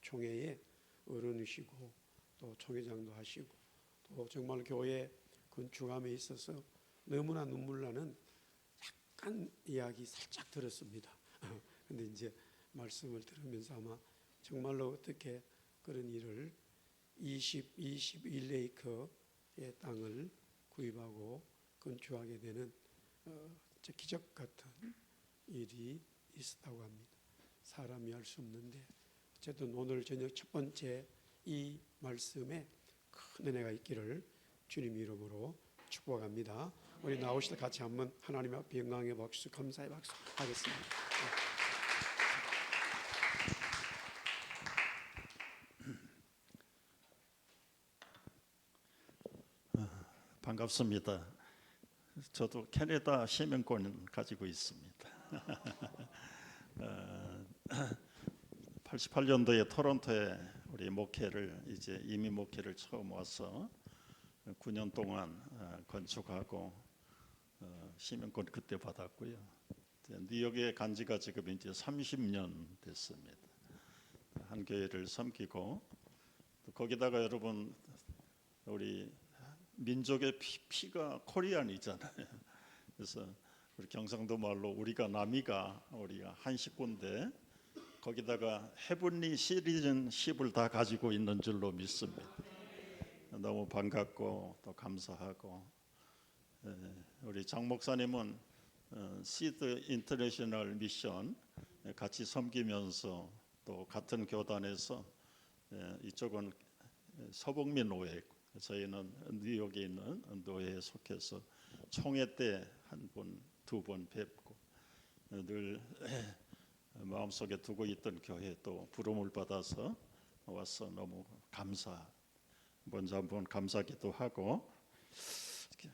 총회의 어른이시고 또 총회장도 하시고 또 정말 교회 건축함에 있어서 너무나 눈물 나는 약간 이야기 살짝 들었습니다. 근데 이제 말씀을 들으면서 아마 정말로 어떻게 그런 일을 21에이커의 땅을 구입하고 건축하게 되는 기적 같은 일이 있었다고 합니다. 사람이 할 수 없는데 어쨌든 오늘 저녁 첫 번째 이 말씀에 큰 은혜가 있기를 주님 이름으로 축복합니다. 우리 나오실 때 같이 한번 하나님 앞에 영광의 박수, 감사의 박수 하겠습니다. 반갑습니다. 저도 캐나다 시민권 가지고 있습니다. 88년도에 토론토에 우리 목회를 이제 이민 목회를 처음 와서 9년 동안 건축하고 시민권 그때 받았고요. 뉴욕에 간 지가 지금 이제 30년 됐습니다. 한 교회를 섬기고 또 거기다가 여러분 우리 민족의 피가 코리안이잖아요. 그래서 우리 경상도 말로 우리가 남이가 우리가 한 식구인데 거기다가 헤븐리 시리즌십을 다 가지고 있는 줄로 믿습니다. 너무 반갑고 또 감사하고 우리 장 목사님은 시드 인터내셔널 미션 같이 섬기면서 또 같은 교단에서 이쪽은 서북미 노예, 저희는 뉴욕에 있는 노예에 속해서 총회 때 한 번, 두 번 뵙고 늘 마음속에 두고 있던 교회 또 부름을 받아서 와서 너무 먼저 한번 감사기도 하고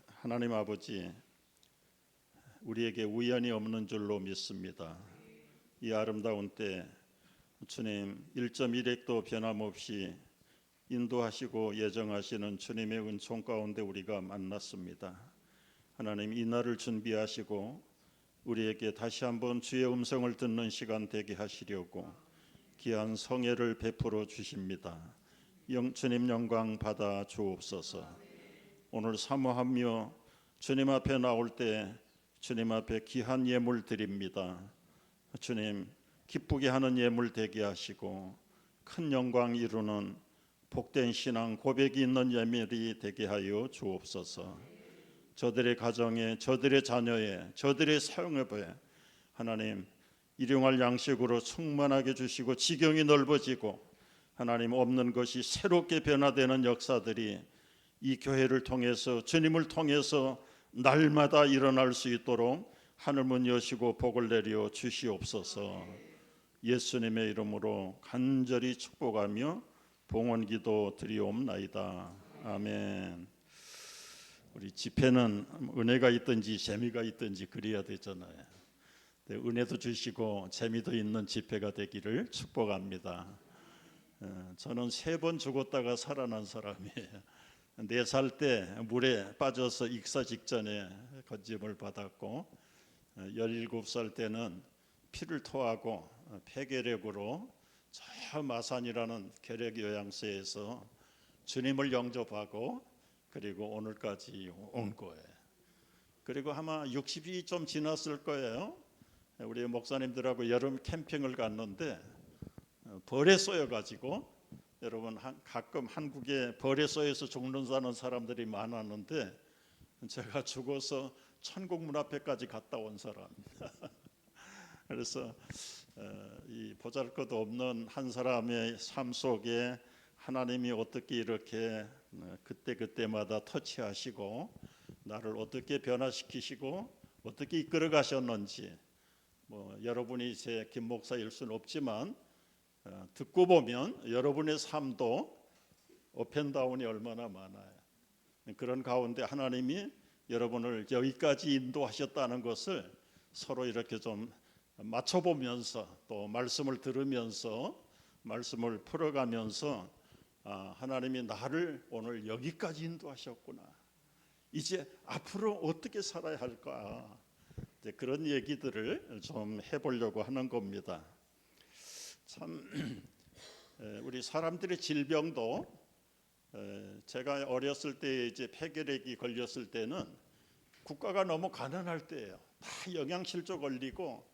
하나님 아버지 우리에게 우연이 없는 줄로 믿습니다. 이 아름다운 때 주님 1.1핵도 변함없이 인도하시고 예정하시는 주님의 은총 가운데 우리가 만났습니다. 하나님 이 날을 준비하시고 우리에게 다시 한번 주의 음성을 듣는 시간 되게 하시려고 귀한 성회를 베풀어 주십니다. 주님 영광 받아 주옵소서. 오늘 사모하며 주님 앞에 나올 때 주님 앞에 귀한 예물 드립니다. 주님 기쁘게 하는 예물 되게 하시고 큰 영광 이루는 복된 신앙 고백이 있는 예물이 되게 하여 주옵소서. 저들의 가정에, 저들의 자녀에, 저들의 사용업에 하나님 일용할 양식으로 충만하게 주시고 지경이 넓어지고 하나님 없는 것이 새롭게 변화되는 역사들이 이 교회를 통해서 주님을 통해서 날마다 일어날 수 있도록 하늘문 여시고 복을 내려 주시옵소서. 예수님의 이름으로 간절히 축복하며 봉헌기도 드리옵나이다. 아멘. 우리 집회는 은혜가 있든지 재미가 있든지 그래야 되잖아요. 은혜도 주시고 재미도 있는 집회가 되기를 축복합니다. 저는 3번 죽었다가 살아난 사람이에요. 4살 때 물에 빠져서 익사 직전에 건짐을 받았고 17살 때는 피를 토하고 폐결핵으로 저 마산이라는 결핵요양소에서 주님을 영접하고 그리고 오늘까지 온 거예요. 그리고 아마 60이 좀 지났을 거예요. 우리 목사님들하고 여름 캠핑을 갔는데 벌에 쏘여가지고 여러분 가끔 한국에 벌에 쏘여서 죽는 사람들이 많았는데 제가 죽어서 천국 문 앞에까지 갔다 온 사람입니다. 그래서 이 보잘것없는 한 사람의 삶 속에 하나님이 어떻게 이렇게 그때마다 터치하시고 나를 어떻게 변화시키시고 어떻게 이끌어 가셨는지 여러분이 제 김 목사일 수는 없지만 듣고 보면 여러분의 삶도 업앤다운이 얼마나 많아요. 그런 가운데 하나님이 여러분을 여기까지 인도하셨다는 것을 서로 이렇게 좀 맞춰보면서 또 말씀을 들으면서 말씀을 풀어가면서 하나님이 나를 오늘 여기까지 인도하셨구나. 이제 앞으로 어떻게 살아야 할까? 그런 얘기들을 좀 해보려고 하는 겁니다. 참 우리 우리 사람들의 질병도 제가 어렸을 때 이제 폐결핵이 걸렸을 때는 국가가 너무 가난할 때예요. 다 영양실조 걸리고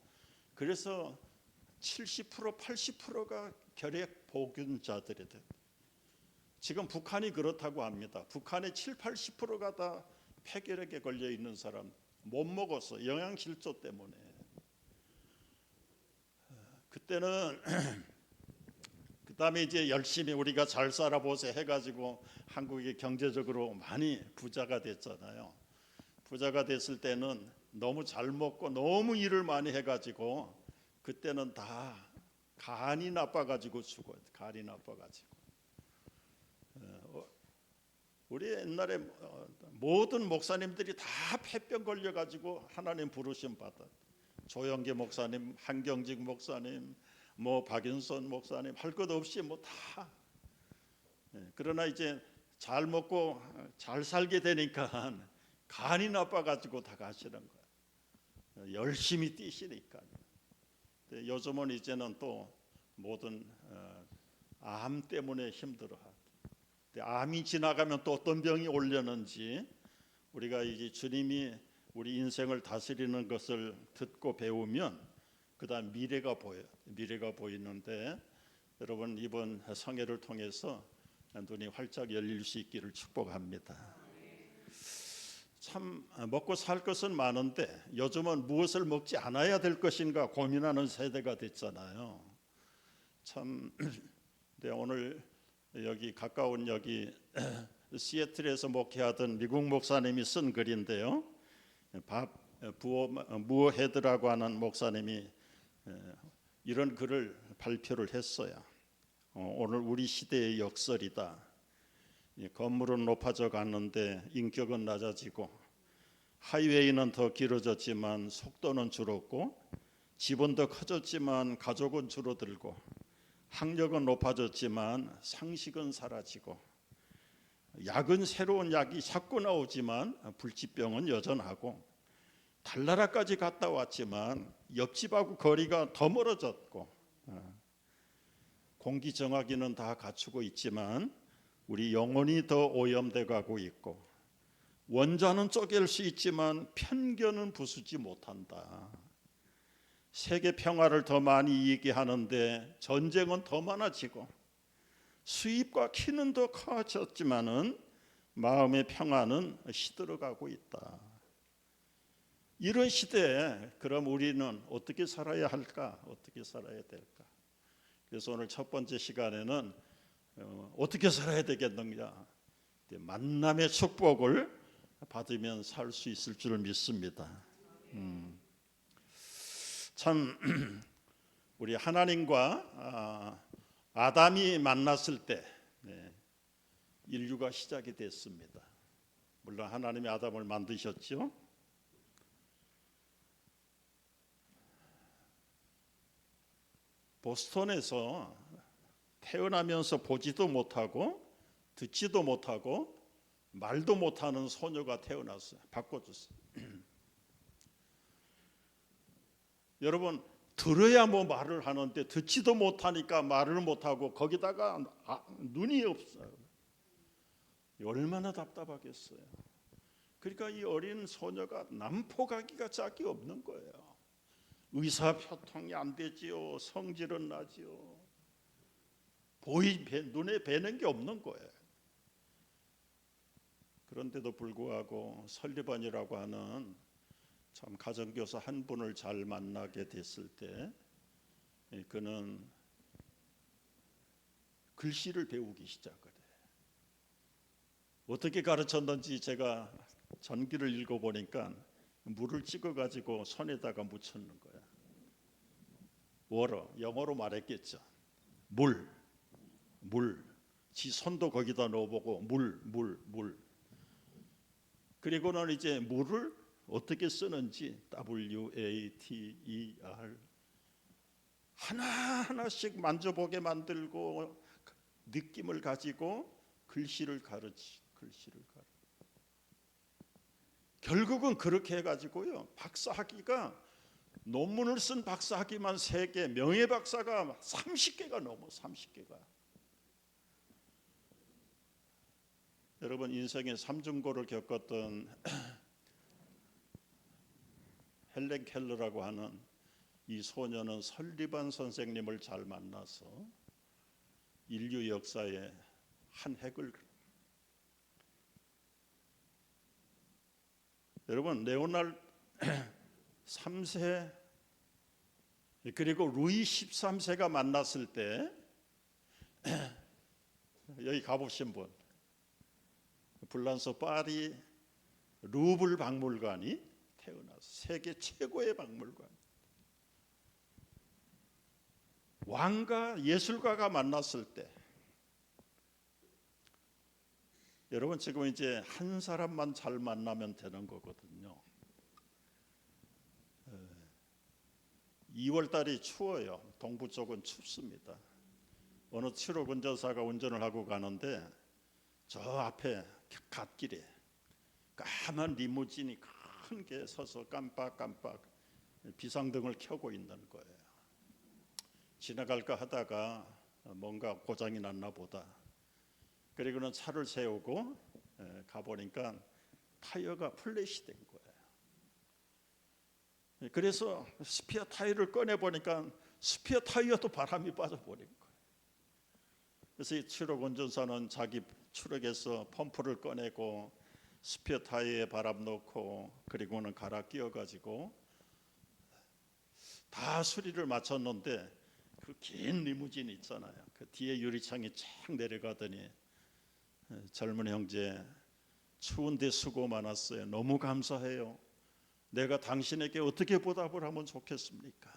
그래서 70% 80%가 결핵 보균자들이 돼요. 지금 북한이 그렇다고 합니다. 북한의 7, 80%가 다 폐결핵에 걸려 있는 사람 못 먹었어. 영양실조 때문에. 그때는 그다음에 이제 열심히 우리가 잘 살아보세 해가지고 한국이 경제적으로 많이 부자가 됐잖아요. 부자가 됐을 때는 너무 잘 먹고 너무 일을 많이 해가지고 그때는 다 간이 나빠가지고 죽어요. 간이 나빠가지고. 우리 옛날에 모든 목사님들이 다 폐병 걸려가지고 하나님 부르심 받아. 조영계 목사님, 한경직 목사님, 뭐 박윤선 목사님 할 것 없이 뭐 다. 그러나 이제 잘 먹고 잘 살게 되니까 간이 나빠가지고 다 가시는 거예요. 열심히 뛰시니까. 요즘은 이제는 또 모든 암 때문에 힘들어하고. 암이 지나가면 또 어떤 병이 오려는지 우리가 이제 주님이 우리 인생을 다스리는 것을 듣고 배우면 그다음 미래가 보여요. 미래가 보이는데 여러분 이번 성회를 통해서 눈이 활짝 열릴 수 있기를 축복합니다. 참 먹고 살 것은 많은데 요즘은 무엇을 먹지 않아야 될 것인가 고민하는 세대가 됐잖아요. 참 근데 오늘 여기 가까운 여기 시애틀에서 목회하던 미국 목사님이 쓴 글인데요. 무어헤드라고 하는 목사님이 이런 글을 발표를 했어요. 오늘 우리 시대의 역설이다. 건물은 높아져 갔는데 인격은 낮아지고 하이웨이는 더 길어졌지만 속도는 줄었고 집은 더 커졌지만 가족은 줄어들고 학력은 높아졌지만 상식은 사라지고 약은 새로운 약이 자꾸 나오지만 불치병은 여전하고 달나라까지 갔다 왔지만 옆집하고 거리가 더 멀어졌고 공기정화기는 다 갖추고 있지만 우리 영혼이 더 오염돼 가고 있고 원자는 쪼갤 수 있지만 편견은 부수지 못한다. 세계 평화를 더 많이 얘기하는데 전쟁은 더 많아지고 수입과 키는 더 커졌지만은 마음의 평화는 시들어가고 있다. 이런 시대에 그럼 우리는 어떻게 살아야 할까? 어떻게 살아야 될까? 그래서 오늘 첫 번째 시간에는 어떻게 살아야 되겠느냐? 만남의 축복을 받으면 살 수 있을 줄 믿습니다. 참 우리 하나님과 아담이 만났을 때 인류가 시작이 됐습니다. 물론 하나님이 아담을 만드셨죠. 보스턴에서 태어나면서 보지도 못하고 듣지도 못하고 말도 못하는 소녀가 태어났어요. 바꿔줬어요. 여러분 들어야 뭐 말을 하는데 듣지도 못하니까 말을 못하고 거기다가 눈이 없어요. 얼마나 답답하겠어요. 그러니까 이 어린 소녀가 난포가기가 짝이 없는 거예요. 의사소통이 안 되지요. 성질은 나지요. 눈에 뵈는 게 없는 거예요. 그런데도 불구하고 설리반이라고 하는 참 가정교사 한 분을 잘 만나게 됐을 때 그는 글씨를 배우기 시작을 해요. 어떻게 가르쳤는지 제가 전기를 읽어보니까 물을 찍어가지고 손에다가 묻혔는 거야. 워러, 영어로 말했겠죠. 물. 지 손도 거기다 넣어보고 물. 그리고는 이제 물을 어떻게 쓰는지 WATER 하나하나씩 만져보게 만들고 느낌을 가지고 글씨를 가르치. 결국은 그렇게 해가지고요. 박사학위가 논문을 쓴 박사학위만 3개, 명예박사가 30개가 넘어 30개가. 여러분 인생의 삼중고를 겪었던 헬렌 켈러라고 하는 이 소녀는 설리반 선생님을 잘 만나서 인류 역사의 한 획을, 여러분 레오날 3세 그리고 루이 13세가 만났을 때 여기 가보신 분, 불란서 파리 루블 박물관이 태어나서 세계 최고의 박물관, 왕과 예술가가 만났을 때, 여러분 지금 이제 한 사람만 잘 만나면 되는 거거든요. 2월 달이 추워요. 동부 쪽은 춥습니다. 어느 7호 운전사가 운전을 하고 가는데 저 앞에 갓길에 까만 리무진이 큰 게 서서 깜빡깜빡 비상등을 켜고 있는 거예요. 지나갈까 하다가 뭔가 고장이 났나 보다. 그리고는 차를 세우고 가보니까 타이어가 플랫이 된 거예요. 그래서 스피어 타이어를 꺼내보니까 스피어 타이어도 바람이 빠져버린 거예요. 그래서 이 트럭 운전사는 자기 트럭에서 펌프를 꺼내고 스피어 타이어에 바람 넣고 그리고는 갈아 끼워가지고 다 수리를 마쳤는데 그 긴 리무진 있잖아요. 그 뒤에 유리창이 쫙 내려가더니 젊은 형제, 추운데 수고 많았어요. 너무 감사해요. 내가 당신에게 어떻게 보답을 하면 좋겠습니까?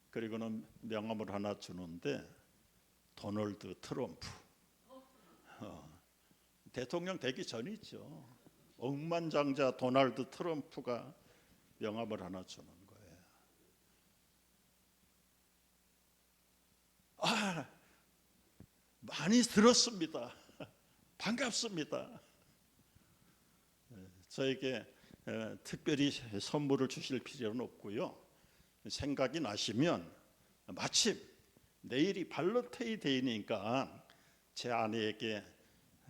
그리고는 명함을 하나 주는데 도널드 트럼프, 대통령 되기 전이죠. 억만장자 도널드 트럼프가 명함을 하나 주는 거예요. 많이 들었습니다. 반갑습니다. 저에게 특별히 선물을 주실 필요는 없고요. 생각이 나시면 마침 내일이 발렌타인데이니까 제 아내에게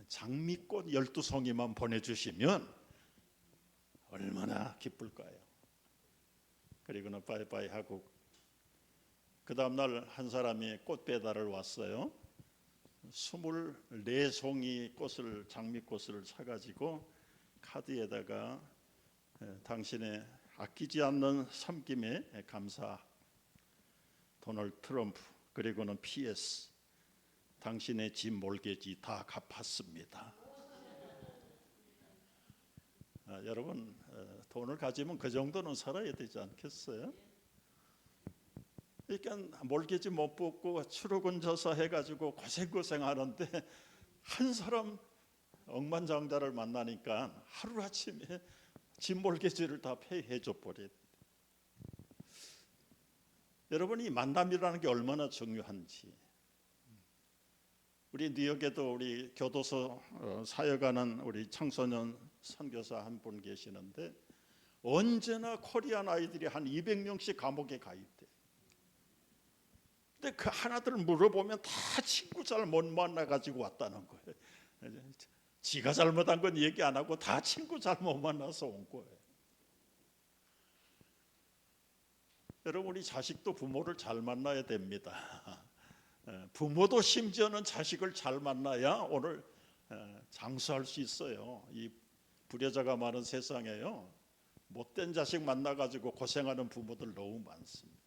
장미꽃 12송이만 보내주시면 얼마나 기쁠까요? 그리고는 빠이빠이 하고 그 다음날 한 사람이 꽃 배달을 왔어요. 24송이 꽃을, 장미꽃을 사가지고 카드에다가 당신의 아끼지 않는 섬김에 감사, 도널드 트럼프, 그리고는 PS, 당신의 집 몰개지 다 갚았습니다. 여러분 돈을 가지면 그 정도는 살아야 되지 않겠어요? 그러니까 몰개지 못 뽑고 추록운전사 해가지고 고생하는데 한 사람 억만장자를 만나니까 하루아침에 집 몰개지를 다 폐해줘 버린. 여러분 이 만남이라는 게 얼마나 중요한지. 우리 뉴욕에도 우리 교도소 사역하는 우리 청소년 선교사 한 분 계시는데 언제나 코리안 아이들이 한 200명씩 감옥에 가입돼. 근데 그 하나들 물어보면 다 친구 잘 못 만나가지고 왔다는 거예요. 지가 잘못한 건 얘기 안 하고 다 친구 잘 못 만나서 온 거예요. 여러분 우리 자식도 부모를 잘 만나야 됩니다. 부모도 심지어는 자식을 잘 만나야 오늘 장수할 수 있어요. 이 불효자가 많은 세상에요. 못된 자식 만나가지고 고생하는 부모들 너무 많습니다.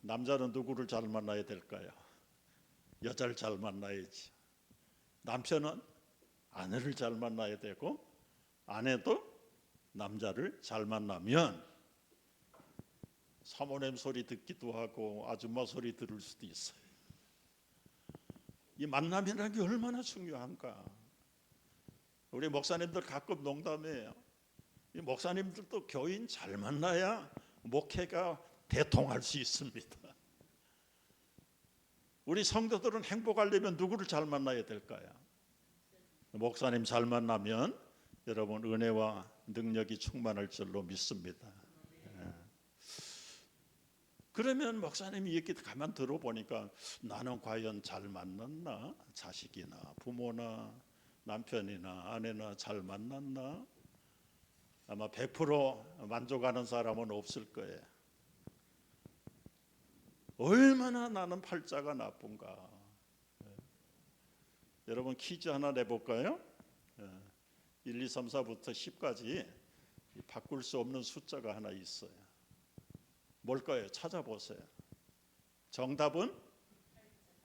남자는 누구를 잘 만나야 될까요? 여자를 잘 만나야지. 남편은 아내를 잘 만나야 되고 아내도 남자를 잘 만나면 사모님 소리 듣기도 하고 아줌마 소리 들을 수도 있어요. 이 만남이라는 게 얼마나 중요한가. 우리 목사님들 가끔 농담해요. 이 목사님들도 교인 잘 만나야 목회가 대통할 수 있습니다. 우리 성도들은 행복하려면 누구를 잘 만나야 될까요? 목사님 잘 만나면 여러분 은혜와 능력이 충만할 줄로 믿습니다. 그러면 목사님이 이렇게 가만 들어보니까 나는 과연 잘 만났나? 자식이나 부모나 남편이나 아내나 잘 만났나? 아마 100% 만족하는 사람은 없을 거예요. 얼마나 나는 팔자가 나쁜가. 여러분 퀴즈 하나 내볼까요? 1, 2, 3, 4부터 10까지 바꿀 수 없는 숫자가 하나 있어요. 뭘까요? 찾아보세요. 정답은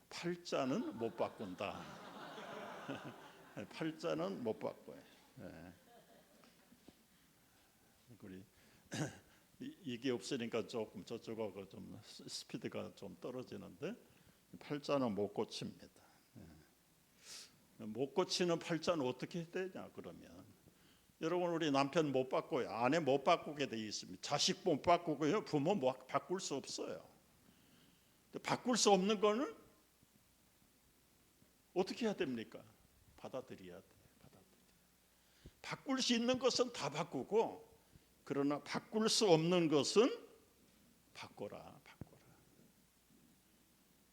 팔자는 못 바꾼다. 팔자는 못 바꿔요. 우리 이게 없으니까 조금 저쪽하고 좀 스피드가 좀 떨어지는데 팔자는 못 고칩니다. 못 고치는 팔자는 어떻게 되냐 그러면 여러분 우리 남편 못 바꿔요. 아내 못 바꾸게 돼 있습니다. 자식 못 바꾸고요. 부모 못 바꿀 수 없어요. 바꿀 수 없는 거는 어떻게 해야 됩니까? 받아들여야 돼요. 바꿀 수 있는 것은 다 바꾸고 그러나 바꿀 수 없는 것은 바꿔라.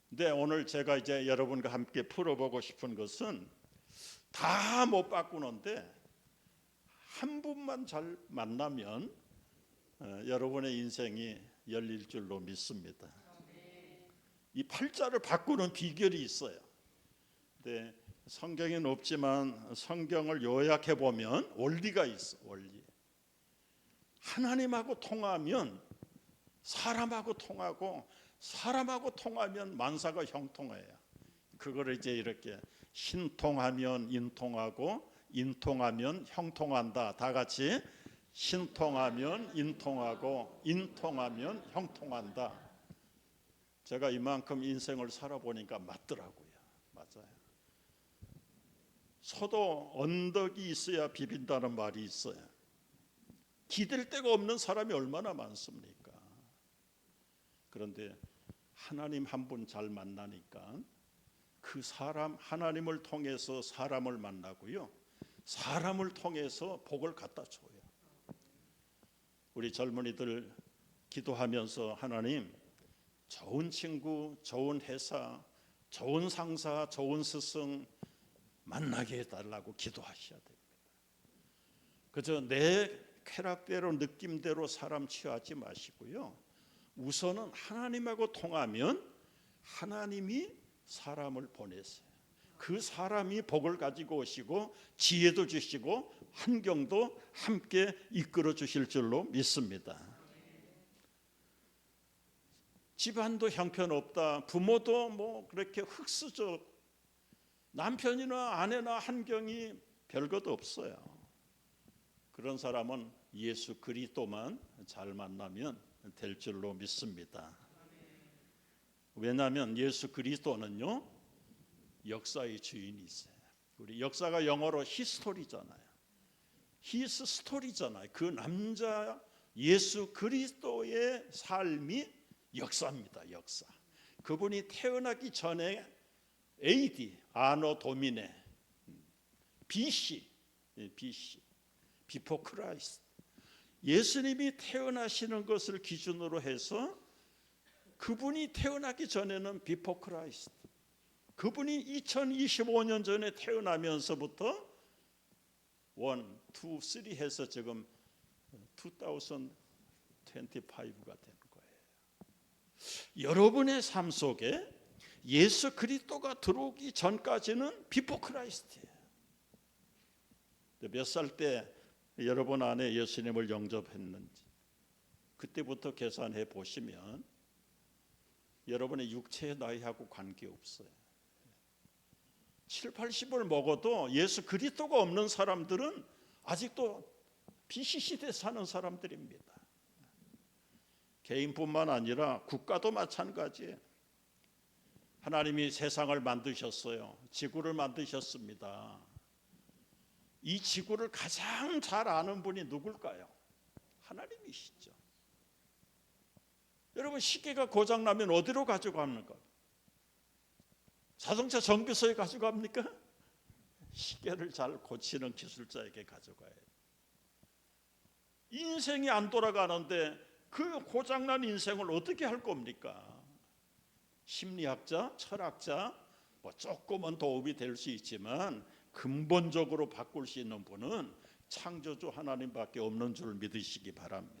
근데 오늘 제가 이제 여러분과 함께 풀어보고 싶은 것은 다 못 바꾸는데 한 분만 잘 만나면 여러분의 인생이 열릴 줄로 믿습니다. 이 팔자를 바꾸는 비결이 있어요. 근데 성경에는 없지만 성경을 요약해 보면 원리가 있어. 원리. 하나님하고 통하면 사람하고 통하고 사람하고 통하면 만사가 형통해요. 그거를 이제 이렇게 신통하면 인통하고 인통하면 형통한다. 다 같이 신통하면 인통하고 인통하면 형통한다. 제가 이만큼 인생을 살아보니까 맞더라고요. 맞아요. 소도 언덕이 있어야 비빈다는 말이 있어요. 기댈 데가 없는 사람이 얼마나 많습니까? 그런데 하나님 한 분 잘 만나니까 그 사람 하나님을 통해서 사람을 만나고요. 사람을 통해서 복을 갖다 줘요. 우리 젊은이들 기도하면서 하나님 좋은 친구, 좋은 회사, 좋은 상사, 좋은 스승 만나게 해달라고 기도하셔야 됩니다. 그저 내 쾌락대로 느낌대로 사람 취하지 마시고요. 우선은 하나님하고 통하면 하나님이 사람을 보내세요. 그 사람이 복을 가지고 오시고 지혜도 주시고 환경도 함께 이끌어 주실 줄로 믿습니다. 집안도 형편없다. 부모도 뭐 그렇게 흙수저 남편이나 아내나 환경이 별것도 없어요. 그런 사람은 예수 그리스도만 잘 만나면 될 줄로 믿습니다. 왜냐하면 예수 그리스도는요 역사의 주인이세요. 우리 역사가 영어로 히스토리잖아요. 히스 스토리잖아요. 그 남자 예수 그리스도의 삶이 역사입니다. 역사. 그분이 태어나기 전에 AD 아노 도미네 BC 비포 크라이스트 예수님이 태어나시는 것을 기준으로 해서 그분이 태어나기 전에는 비포 크라이스트 그분이 2025년 전에 태어나면서부터 1, 2, 3 해서 지금 2025가 되는 거예요. 여러분의 삶 속에 예수 그리스도가 들어오기 전까지는 비포 크라이스트예요. 몇 살 때 여러분 안에 예수님을 영접했는지 그때부터 계산해 보시면 여러분의 육체의 나이하고 관계없어요. 7, 80을 먹어도 예수 그리스도가 없는 사람들은 아직도 BC 시대에 사는 사람들입니다. 개인뿐만 아니라 국가도 마찬가지예요. 하나님이 세상을 만드셨어요. 지구를 만드셨습니다. 이 지구를 가장 잘 아는 분이 누굴까요? 하나님이시죠. 여러분 시계가 고장나면 어디로 가져갑니까? 자동차 정비소에 가져갑니까? 시계를 잘 고치는 기술자에게 가져가야 해요. 인생이 안 돌아가는데 그 고장난 인생을 어떻게 할 겁니까? 심리학자, 철학자 뭐 조금은 도움이 될 수 있지만 근본적으로 바꿀 수 있는 분은 창조주 하나님밖에 없는 줄 믿으시기 바랍니다.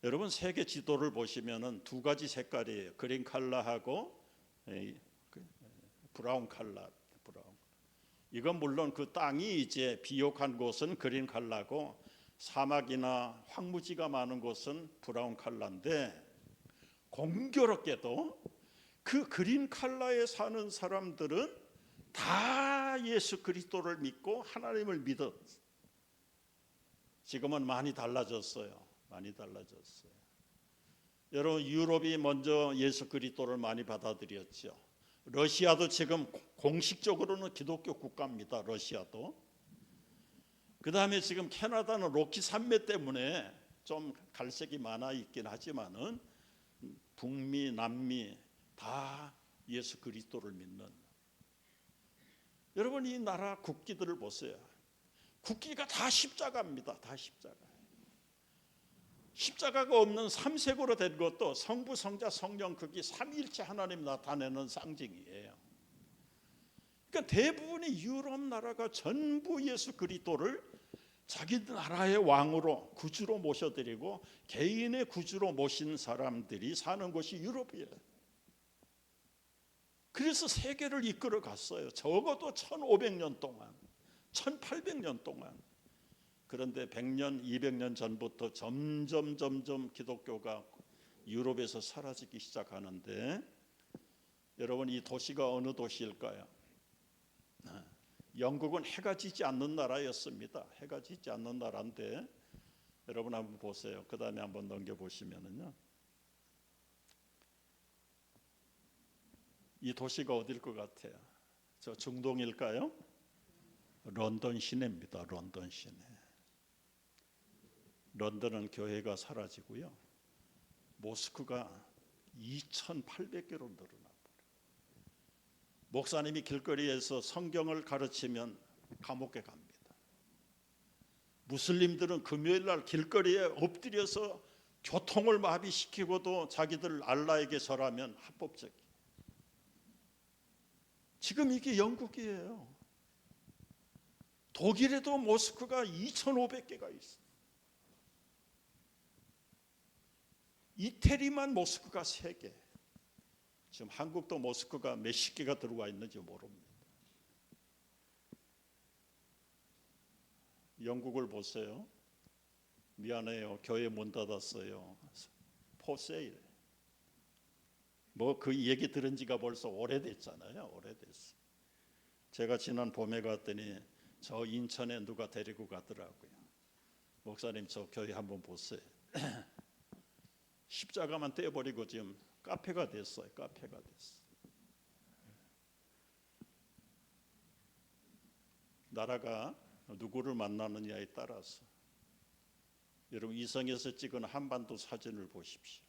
여러분 세계 지도를 보시면은 두 가지 색깔이에요. 그린 컬러하고 브라운 컬러. 이건 물론 그 땅이 이제 비옥한 곳은 그린 컬러고 사막이나 황무지가 많은 곳은 브라운 컬러인데, 공교롭게도 그 그린 컬러에 사는 사람들은 다 예수 그리스도를 믿고 하나님을 믿었어요. 지금은 많이 달라졌어요. 많이 달라졌어요. 여러분 유럽이 먼저 예수 그리스도를 많이 받아들였죠. 러시아도 지금 공식적으로는 기독교 국가입니다. 러시아도. 그 다음에 지금 캐나다는 로키 산맥 때문에 좀 갈색이 많아 있긴 하지만은 북미, 남미 다 예수 그리스도를 믿는. 여러분 이 나라 국기들을 보세요. 국기가 다 십자가입니다. 다 십자가. 십자가가 없는 삼색으로 된 것도 성부, 성자, 성령 그게 삼위일체 하나님 나타내는 상징이에요. 그러니까 대부분의 유럽 나라가 전부 예수 그리스도를 자기 나라의 왕으로 구주로 모셔드리고 개인의 구주로 모신 사람들이 사는 곳이 유럽이에요. 그래서 세계를 이끌어 갔어요. 적어도 1500년 동안, 1800년 동안. 그런데 100년, 200년 전부터 점점 기독교가 유럽에서 사라지기 시작하는데, 여러분 이 도시가 어느 도시일까요? 영국은 해가 지지 않는 나라였습니다. 해가 지지 않는 나라인데 여러분 한번 보세요. 그 다음에 한번 넘겨보시면은요, 이 도시가 어딜 것 같아요? 저 중동일까요? 런던 시내입니다. 런던 시내. 런던은 교회가 사라지고요, 모스크가 2,800개로 늘어나 버려요. 목사님이 길거리에서 성경을 가르치면 감옥에 갑니다. 무슬림들은 금요일 날 길거리에 엎드려서 교통을 마비시키고도 자기들 알라에게 절하면 합법적이에요. 지금 이게 영국이에요. 독일에도 모스크가 2,500개가 있어요. 이태리만 모스크가 3개. 지금 한국도 모스크가 몇십 개가 들어와 있는지 모릅니다. 영국을 보세요. 미안해요, 교회 문 닫았어요. 포세일. 뭐 그 얘기 들은 지가 벌써 오래됐잖아요. 오래됐어요. 제가 지난 봄에 갔더니 저 인천에 누가 데리고 가더라고요. 목사님 저 교회 한번 보세요. 십자가만 떼어버리고 지금 카페가 됐어요. 카페가 됐어요. 나라가 누구를 만나느냐에 따라서, 여러분 이성에서 찍은 한반도 사진을 보십시오.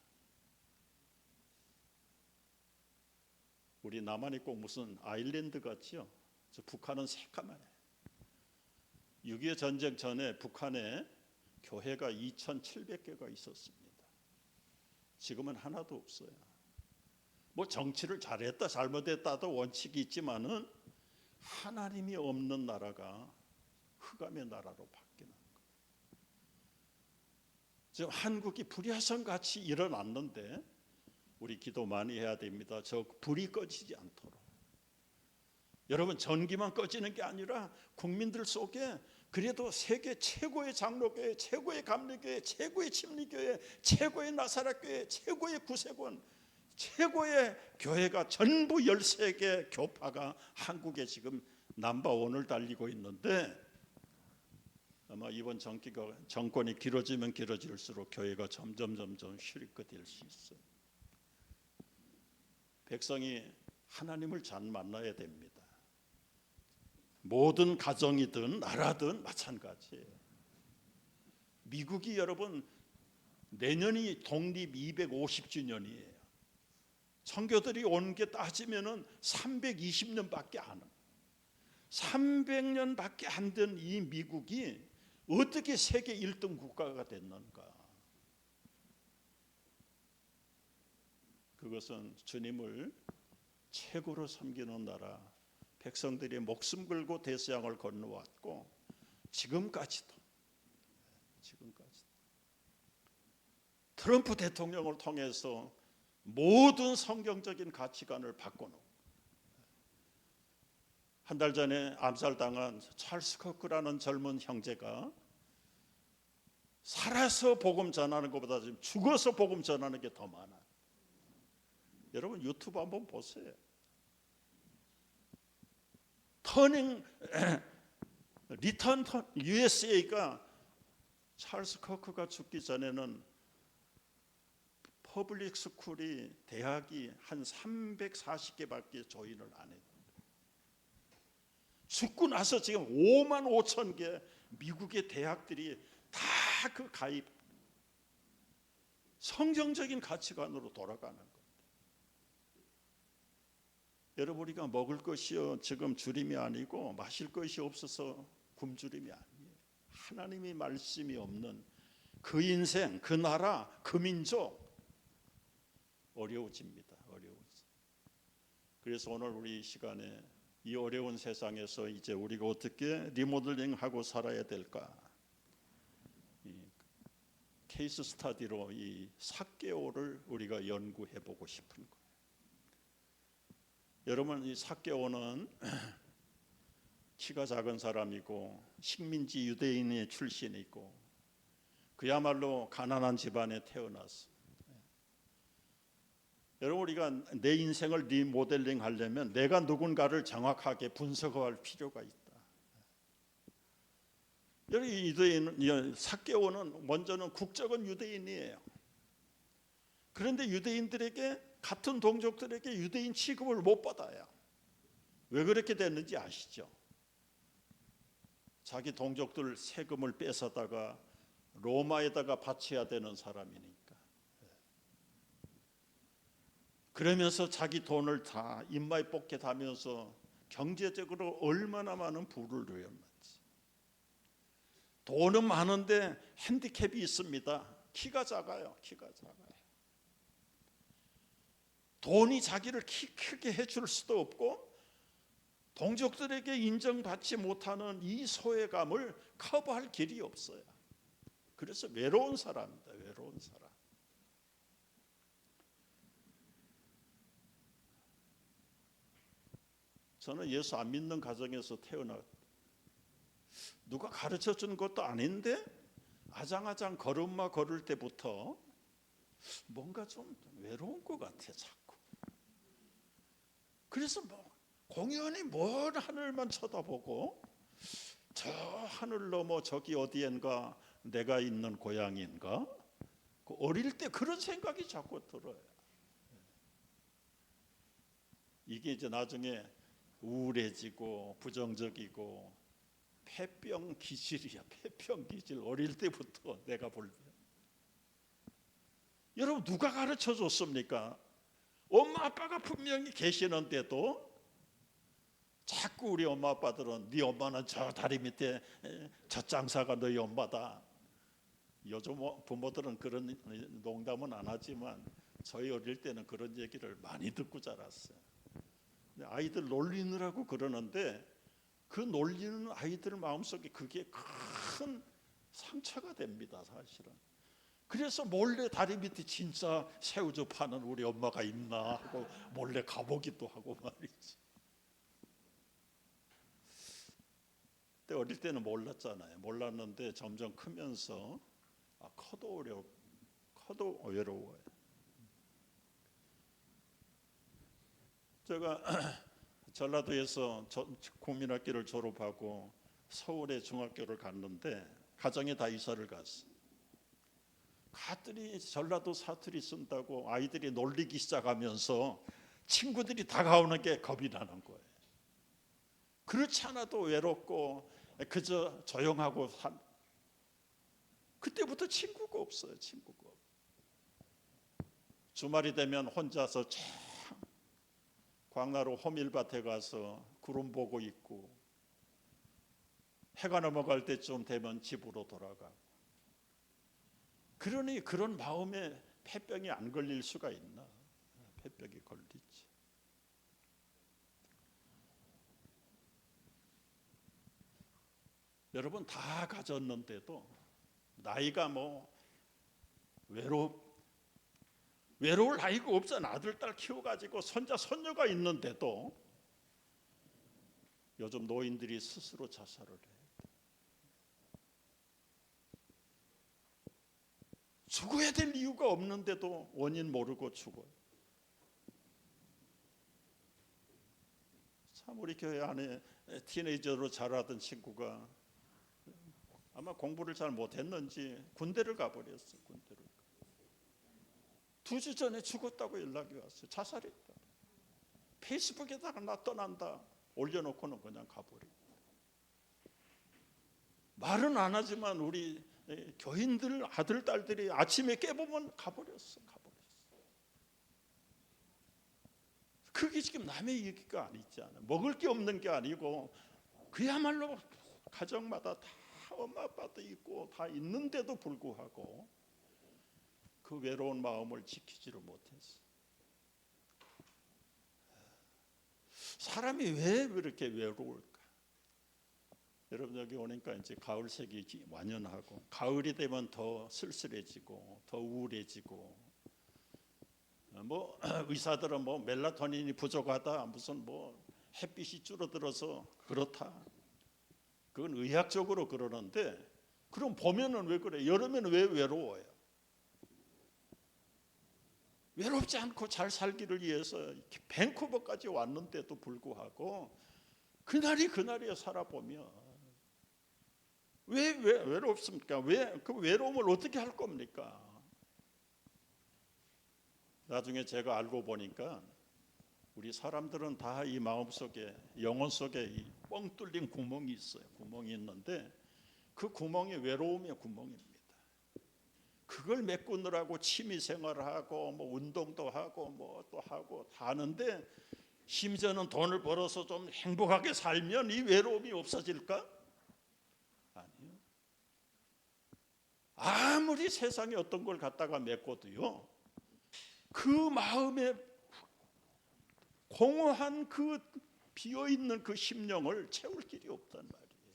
우리 남한이 꼭 무슨 아일랜드 같지요? 저 북한은 새까만해요. 6.25 전쟁 전에 북한에 교회가 2,700개가 있었습니다. 지금은 하나도 없어요. 뭐 정치를 잘했다 잘못했다도 원칙이 있지만은 하나님이 없는 나라가 흑암의 나라로 바뀌는 거예요. 지금 한국이 불야성 같이 일어났는데 우리 기도 많이 해야 됩니다. 저 불이 꺼지지 않도록. 여러분 전기만 꺼지는 게 아니라 국민들 속에 그래도 세계 최고의 장로교회, 최고의 감리교회, 최고의 침리교회, 최고의 나사렛교회, 최고의 구세군, 최고의 교회가 전부 13개 교파가 한국에 지금 넘버원을 달리고 있는데, 아마 이번 정권이 길어지면 길어질수록 교회가 점점 슈리크될 수 있어요. 백성이 하나님을 잘 만나야 됩니다. 모든 가정이든 나라든 마찬가지예요. 미국이 여러분 내년이 독립 250주년이에요. 선교들이 온 게 따지면은 320년밖에 안 해요. 300년밖에 안 된 이 미국이 어떻게 세계 1등 국가가 됐는가? 그것은 주님을 최고로 섬기는 나라, 백성들이 목숨 걸고 대서양을 건너왔고 지금까지도 트럼프 대통령을 통해서 모든 성경적인 가치관을 바꿔놓고, 한 달 전에 암살당한 찰스 커크라는 젊은 형제가 살아서 복음 전하는 것보다 지금 죽어서 복음 전하는 게 더 많아. 여러분 유튜브 한번 보세요. 리턴 USA가 찰스 커크가 죽기 전에는 퍼블릭 스쿨이 대학이 한 340개밖에 조인을 안 했어요. 죽고 나서 지금 5만 5천 개 미국의 대학들이 다 그 가입 성경적인 가치관으로 돌아가는 거예요. 여러분 우리가 먹을 것이요 지금 주림이 아니고 마실 것이 없어서 굶주림이 아니에요. 하나님의 말씀이 없는 그 인생, 그 나라, 그 민족 어려워집니다. 그래서 오늘 우리 이 시간에 이 어려운 세상에서 이제 우리가 어떻게 리모델링하고 살아야 될까? 케이스 스터디로 이 삭개오를 우리가 연구해 보고 싶은 거예요. 여러분 이 삭개오는 키가 작은 사람이고 식민지 유대인의 출신이고 그야말로 가난한 집안에 태어났어. 여러분 우리가 내 인생을 리모델링 하려면 내가 누군가를 정확하게 분석할 필요가 있다. 여러분 유대인 삭개오는 먼저는 국적은 유대인이에요. 그런데 유대인들에게 같은 동족들에게 유대인 취급을 못 받아요. 왜 그렇게 됐는지 아시죠? 자기 동족들 세금을 뺏어다가 로마에다가 바쳐야 되는 사람이니까. 그러면서 자기 돈을 다 입마에 뽑게 다면서 경제적으로 얼마나 많은 부를 누렸는지. 돈은 많은데 핸디캡이 있습니다. 키가 작아요. 돈이 자기를 키 크게 해줄 수도 없고 동족들에게 인정받지 못하는 이 소외감을 커버할 길이 없어요. 그래서 외로운 사람입니다. 외로운 사람. 저는 예수 안 믿는 가정에서 태어났고 누가 가르쳐 준 것도 아닌데 아장아장 걸음마 걸을 때부터 뭔가 좀 외로운 것 같아 자꾸. 그래서 공연히 먼 하늘만 쳐다보고 저 하늘 넘어 저기 어디엔가 내가 있는 고향인가? 어릴 때 그런 생각이 자꾸 들어요. 이게 이제 나중에 우울해지고 부정적이고 폐병 기질이야. 폐병 기질. 어릴 때부터 내가 볼 때. 여러분 누가 가르쳐 줬습니까? 엄마 아빠가 분명히 계시는데도 자꾸 우리 엄마 아빠들은 네 엄마는 저 다리 밑에 저 장사가 너희 엄마다. 요즘 부모들은 그런 농담은 안 하지만 저희 어릴 때는 그런 얘기를 많이 듣고 자랐어요. 아이들 놀리느라고 그러는데 그 놀리는 아이들 마음속에 그게 큰 상처가 됩니다. 사실은. 그래서 몰래 다리 밑에 진짜 새우젓 파는 우리 엄마가 있나 하고 몰래 가보기도 하고 말이지. 근데 어릴 때는 몰랐잖아요. 몰랐는데 점점 크면서 커도 외로워요. 제가 전라도에서 국민학교를 졸업하고 서울에 중학교를 갔는데 가정에 다 이사를 갔어. 가들이 전라도 사투리 쓴다고 아이들이 놀리기 시작하면서 친구들이 다가오는 게 겁이 나는 거예요. 그렇지 않아도 외롭고 그저 조용하고 그때부터 친구가 없어요. 주말이 되면 혼자서 광나루 호밀밭에 가서 구름 보고 있고 해가 넘어갈 때쯤 되면 집으로 돌아가고. 그러니 그런 마음에 폐병이 안 걸릴 수가 있나? 폐병이 걸리지. 여러분 다 가졌는데도 나이가 뭐 외로울 나이가 없잖아. 아들 딸 키워가지고 손자 손녀가 있는데도 요즘 노인들이 스스로 자살을 해. 죽어야 될 이유가 없는데도 원인 모르고 죽어요. 참 우리 교회 안에 티네이저로 자라던 친구가 아마 공부를 잘 못했는지 군대를 가버렸어요. 군대를. 2주 전에 죽었다고 연락이 왔어요. 자살했다. 페이스북에다가 나 떠난다 올려놓고는 그냥 가버리고. 말은 안 하지만 우리 교인들 아들 딸들이 아침에 깨보면 가버렸어. 그게 지금 남의 얘기가 아니잖아. 먹을 게 없는 게 아니고 그야말로 가정마다 다 엄마 아빠도 있고 다 있는데도 불구하고 그 외로운 마음을 지키지를 못했어. 사람이 왜 그렇게 외로울까? 여러분 여기 오니까 이제 가을색이 완연하고 가을이 되면 더 쓸쓸해지고 더 우울해지고 뭐 의사들은 뭐 멜라토닌이 부족하다 무슨 뭐 햇빛이 줄어들어서 그렇다. 그건 의학적으로 그러는데 그럼 봄에는 왜 그래? 여름에는 왜 외로워요? 외롭지 않고 잘 살기를 위해서 밴쿠버까지 왔는데도 불구하고 그날이 그날이야 살아보면 왜 외롭습니까? 왜 그 외로움을 어떻게 할 겁니까? 나중에 제가 알고 보니까 우리 사람들은 다 이 마음속에 영혼 속에 이 뻥 뚫린 구멍이 있어요. 구멍이 있는데 그 구멍이 외로움의 구멍입니다. 그걸 메꾸느라고 취미 생활을 하고 뭐 운동도 하고 뭐 또 하고 다 하는데 심지어는 돈을 벌어서 좀 행복하게 살면 이 외로움이 없어질까? 아니요. 아무리 세상에 어떤 걸 갖다가 메꿔도요. 그 마음에 공허한 그 비어있는 그 심령을 채울 길이 없단 말이에요.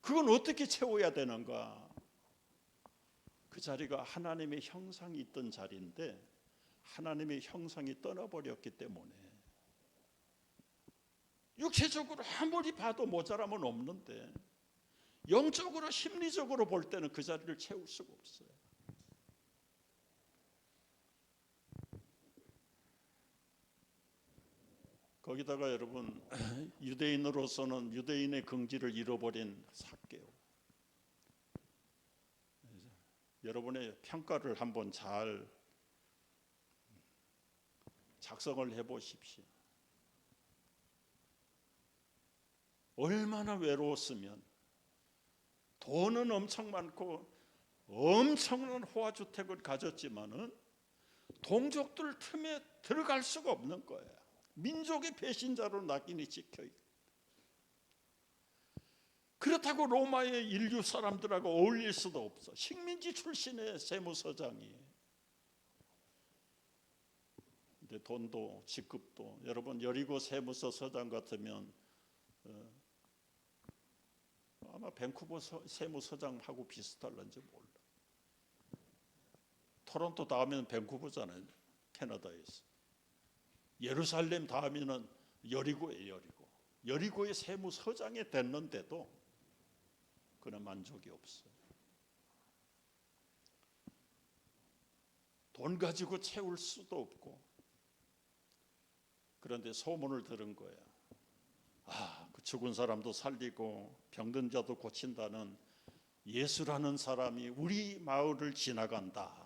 그건 어떻게 채워야 되는가? 그 자리가 하나님의 형상이 있던 자리인데 하나님의 형상이 떠나버렸기 때문에 육체적으로 아무리 봐도 모자람은 없는데 영적으로 심리적으로 볼 때는 그 자리를 채울 수가 없어요. 거기다가 여러분 유대인으로서는 유대인의 긍지를 잃어버린 삭개오. 여러분의 평가를 한번 잘 작성을 해보십시오. 얼마나 외로웠으면 돈은 엄청 많고 엄청난 호화주택을 가졌지만은 동족들 틈에 들어갈 수가 없는 거예요. 민족의 배신자로 낙인이 찍혀있고 그렇다고 로마의 인류 사람들하고 어울릴 수도 없어. 식민지 출신의 세무서장이. 근데 돈도 직급도 여러분 여리고 세무서장 같으면 아마 밴쿠버 세무서장하고 비슷할런지 몰라. 토론토 다음에는 밴쿠버잖아요. 캐나다에서. 예루살렘 다음에는 여리고예요. 여리고의 세무서장이 됐는데도 그는 만족이 없어요. 돈 가지고 채울 수도 없고. 그런데 소문을 들은 거야. 그 죽은 사람도 살리고 병든 자도 고친다는 예수라는 사람이 우리 마을을 지나간다.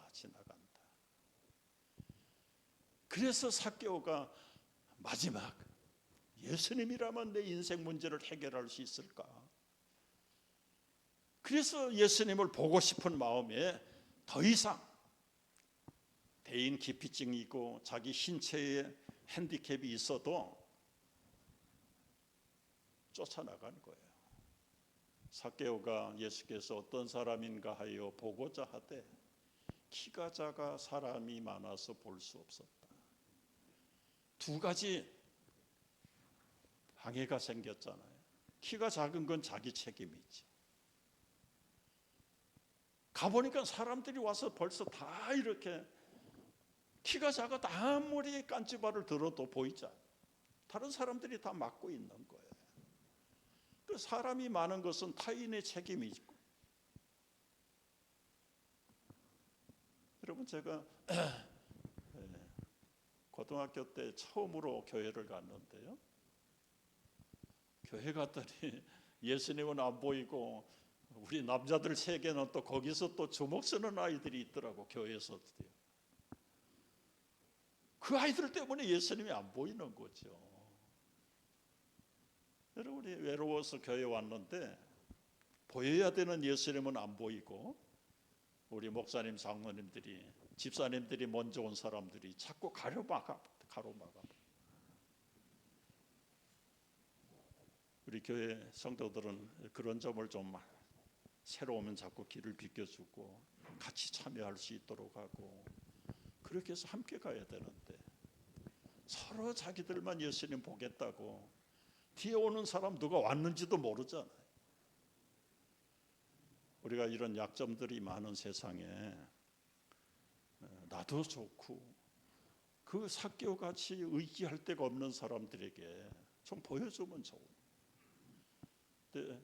그래서 삭개오가 마지막 예수님이라면 내 인생 문제를 해결할 수 있을까? 그래서 예수님을 보고 싶은 마음에 더 이상 대인 기피증이 있고 자기 신체에 핸디캡이 있어도 쫓아나간 거예요. 삭개오가 예수께서 어떤 사람인가 하여 보고자 하되 키가 작아 사람이 많아서 볼 수 없었다. 두 가지 방해가 생겼잖아요. 키가 작은 건 자기 책임이지. 가보니까 사람들이 와서 벌써 다 이렇게 키가 작아 아무리 깐지발을 들어도 보이잖아. 다른 사람들이 다 막고 있는 거예요. 그 사람이 많은 것은 타인의 책임이고. 여러분 제가 고등학교 때 처음으로 교회를 갔는데요. 교회 갔더니 예수님은 안 보이고 우리 남자들 세계는 또 거기서 또 주먹 쓰는 아이들이 있더라고. 교회에서도요. 그 아이들 때문에 예수님이 안 보이는 거죠. 여러분이 외로워서 교회 왔는데 보여야 되는 예수님은 안 보이고 우리 목사님, 장로님들이, 집사님들이 먼저 온 사람들이 자꾸 가로막아. 우리 교회 성도들은 그런 점을 좀 새로 오면 자꾸 길을 비켜주고 같이 참여할 수 있도록 하고 그렇게 해서 함께 가야 되는데 서로 자기들만 예수님 보겠다고 뒤에 오는 사람 누가 왔는지도 모르잖아요. 우리가 이런 약점들이 많은 세상에 나도 좋고 그 삭개오 같이 의지할 데가 없는 사람들에게 좀 보여주면 좋은.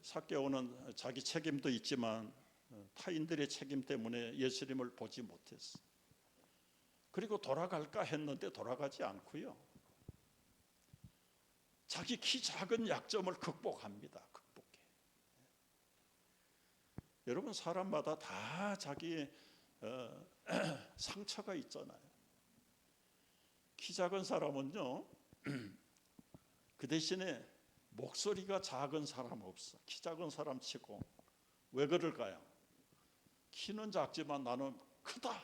삭개오는 자기 책임도 있지만 타인들의 책임 때문에 예수님을 보지 못했어. 그리고 돌아갈까 했는데 돌아가지 않고요. 자기 키 작은 약점을 극복합니다. 극복해. 여러분 사람마다 다 자기 상처가 있잖아요. 키 작은 사람은요. 그 대신에 목소리가 작은 사람 없어. 키 작은 사람 치고. 왜 그럴까요? 키는 작지만 나는 크다.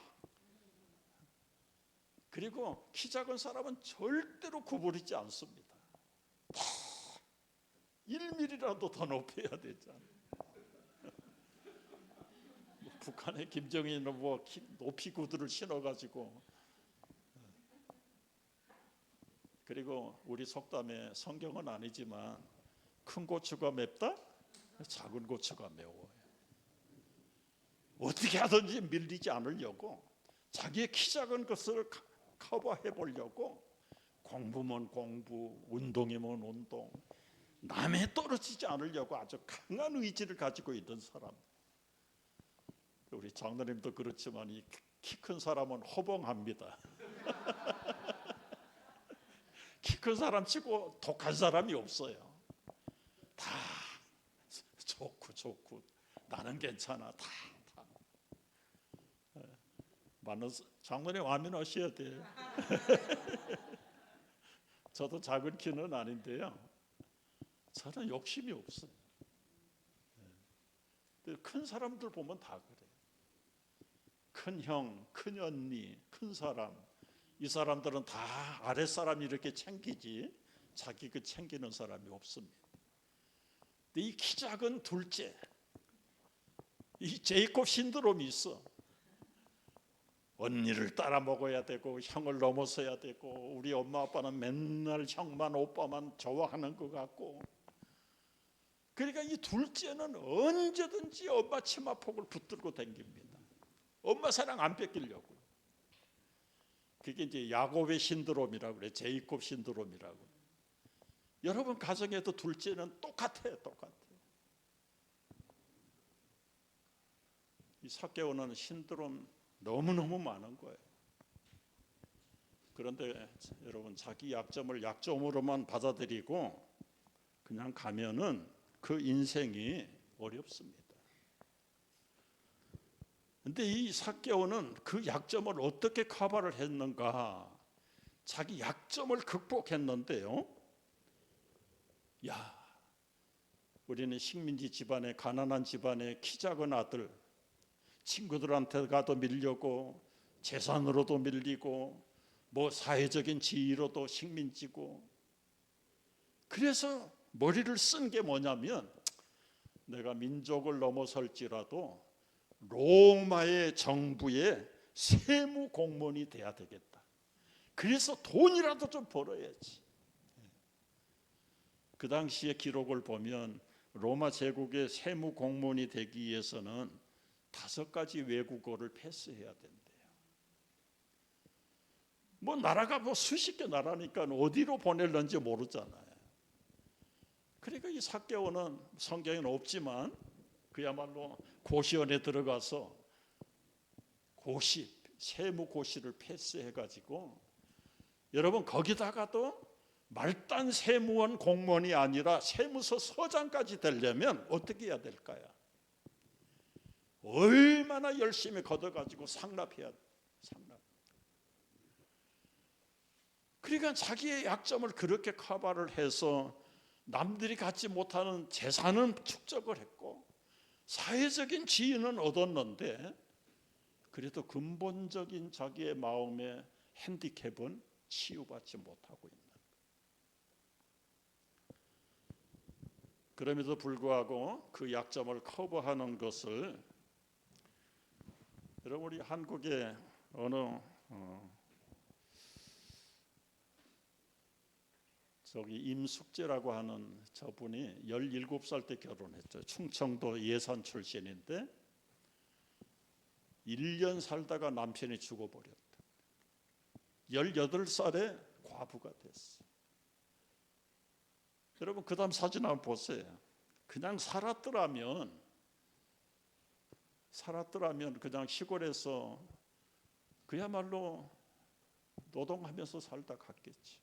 그리고 키 작은 사람은 절대로 구부리지 않습니다. 1mm라도 더 높여야 되잖아요. 북한의 김정일은 뭐 높이 구두를 신어가지고. 그리고 우리 속담에 성경은 아니지만 큰 고추가 맵다? 작은 고추가 매워요. 어떻게 하든지 밀리지 않으려고 자기의 키 작은 것을 커버해 보려고 공부면 공부, 운동이면 운동, 남에 떨어지지 않으려고 아주 강한 의지를 가지고 있는 사람. 우리 장로님도 그렇지만 이 키 큰 사람은 허봉합니다. 키 큰 사람 치고 독한 사람이 없어요. 다 좋고 나는 괜찮아. 다. 많은 장로님 아멘하셔야 돼요. 저도 작은 키는 아닌데요. 저는 욕심이 없어요. 큰 사람들 보면 다 그래요. 큰 형, 큰 언니, 큰 사람. 이 사람들은 다 아랫사람이 이렇게 챙기지 자기 그 챙기는 사람이 없습니다. 근데 이 키 작은 둘째, 이 제이콥 신드롬이 있어. 언니를 따라 먹어야 되고 형을 넘어서야 되고 우리 엄마 아빠는 맨날 형만 오빠만 좋아하는 것 같고 그러니까 이 둘째는 언제든지 엄마 치마폭을 붙들고 다닙니다. 엄마 사랑 안 뺏기려고. 그게 이제 야곱의 신드롬이라고 그래. 제이콥 신드롬이라고. 여러분 가정에도 둘째는 똑같아요. 이 삭개오는 신드롬 너무너무 많은 거예요. 그런데 여러분 자기 약점을 약점으로만 받아들이고 그냥 가면은 그 인생이 어렵습니다. 근데 이 삭개오는 그 약점을 어떻게 커버를 했는가? 자기 약점을 극복했는데요. 야, 우리는 식민지 집안에 가난한 집안에 키 작은 아들 친구들한테 가도 밀려고 재산으로도 밀리고 뭐 사회적인 지위로도 식민지고 그래서 머리를 쓴 게 뭐냐면 내가 민족을 넘어설지라도 로마의 정부에 세무 공무원이 돼야 되겠다. 그래서 돈이라도 좀 벌어야지. 그 당시의 기록을 보면 로마 제국의 세무 공무원이 되기 위해서는 5가지 외국어를 패스해야 된대요. 뭐 나라가 뭐 수십 개 나라니까 어디로 보낼는지 모르잖아요. 그러니까 이 삭개오는 성경에는 없지만 그야말로 고시원에 들어가서 고시, 세무 고시를 패스해가지고, 여러분 거기다가도 말단 세무원 공무원이 아니라 세무서 서장까지 되려면 어떻게 해야 될까요? 얼마나 열심히 걷어가지고 상납해야 돼. 상납. 그러니까 자기의 약점을 그렇게 커버를 해서 남들이 갖지 못하는 재산은 축적을 했고 사회적인 지위는 얻었는데, 그래도 근본적인 자기의 마음의 핸디캡은 치유받지 못하고 있는. 그럼에도 불구하고 그 약점을 커버하는 것을, 여러분 우리 한국의 어느 임숙재라고 하는 저분이 17살 때 결혼했죠. 충청도 예산 출신인데 1년 살다가 남편이 죽어버렸다. 18살에 과부가 됐어. 여러분 그 다음 사진 한번 보세요. 그냥 살았더라면 그냥 시골에서 그야말로 노동하면서 살다 갔겠지.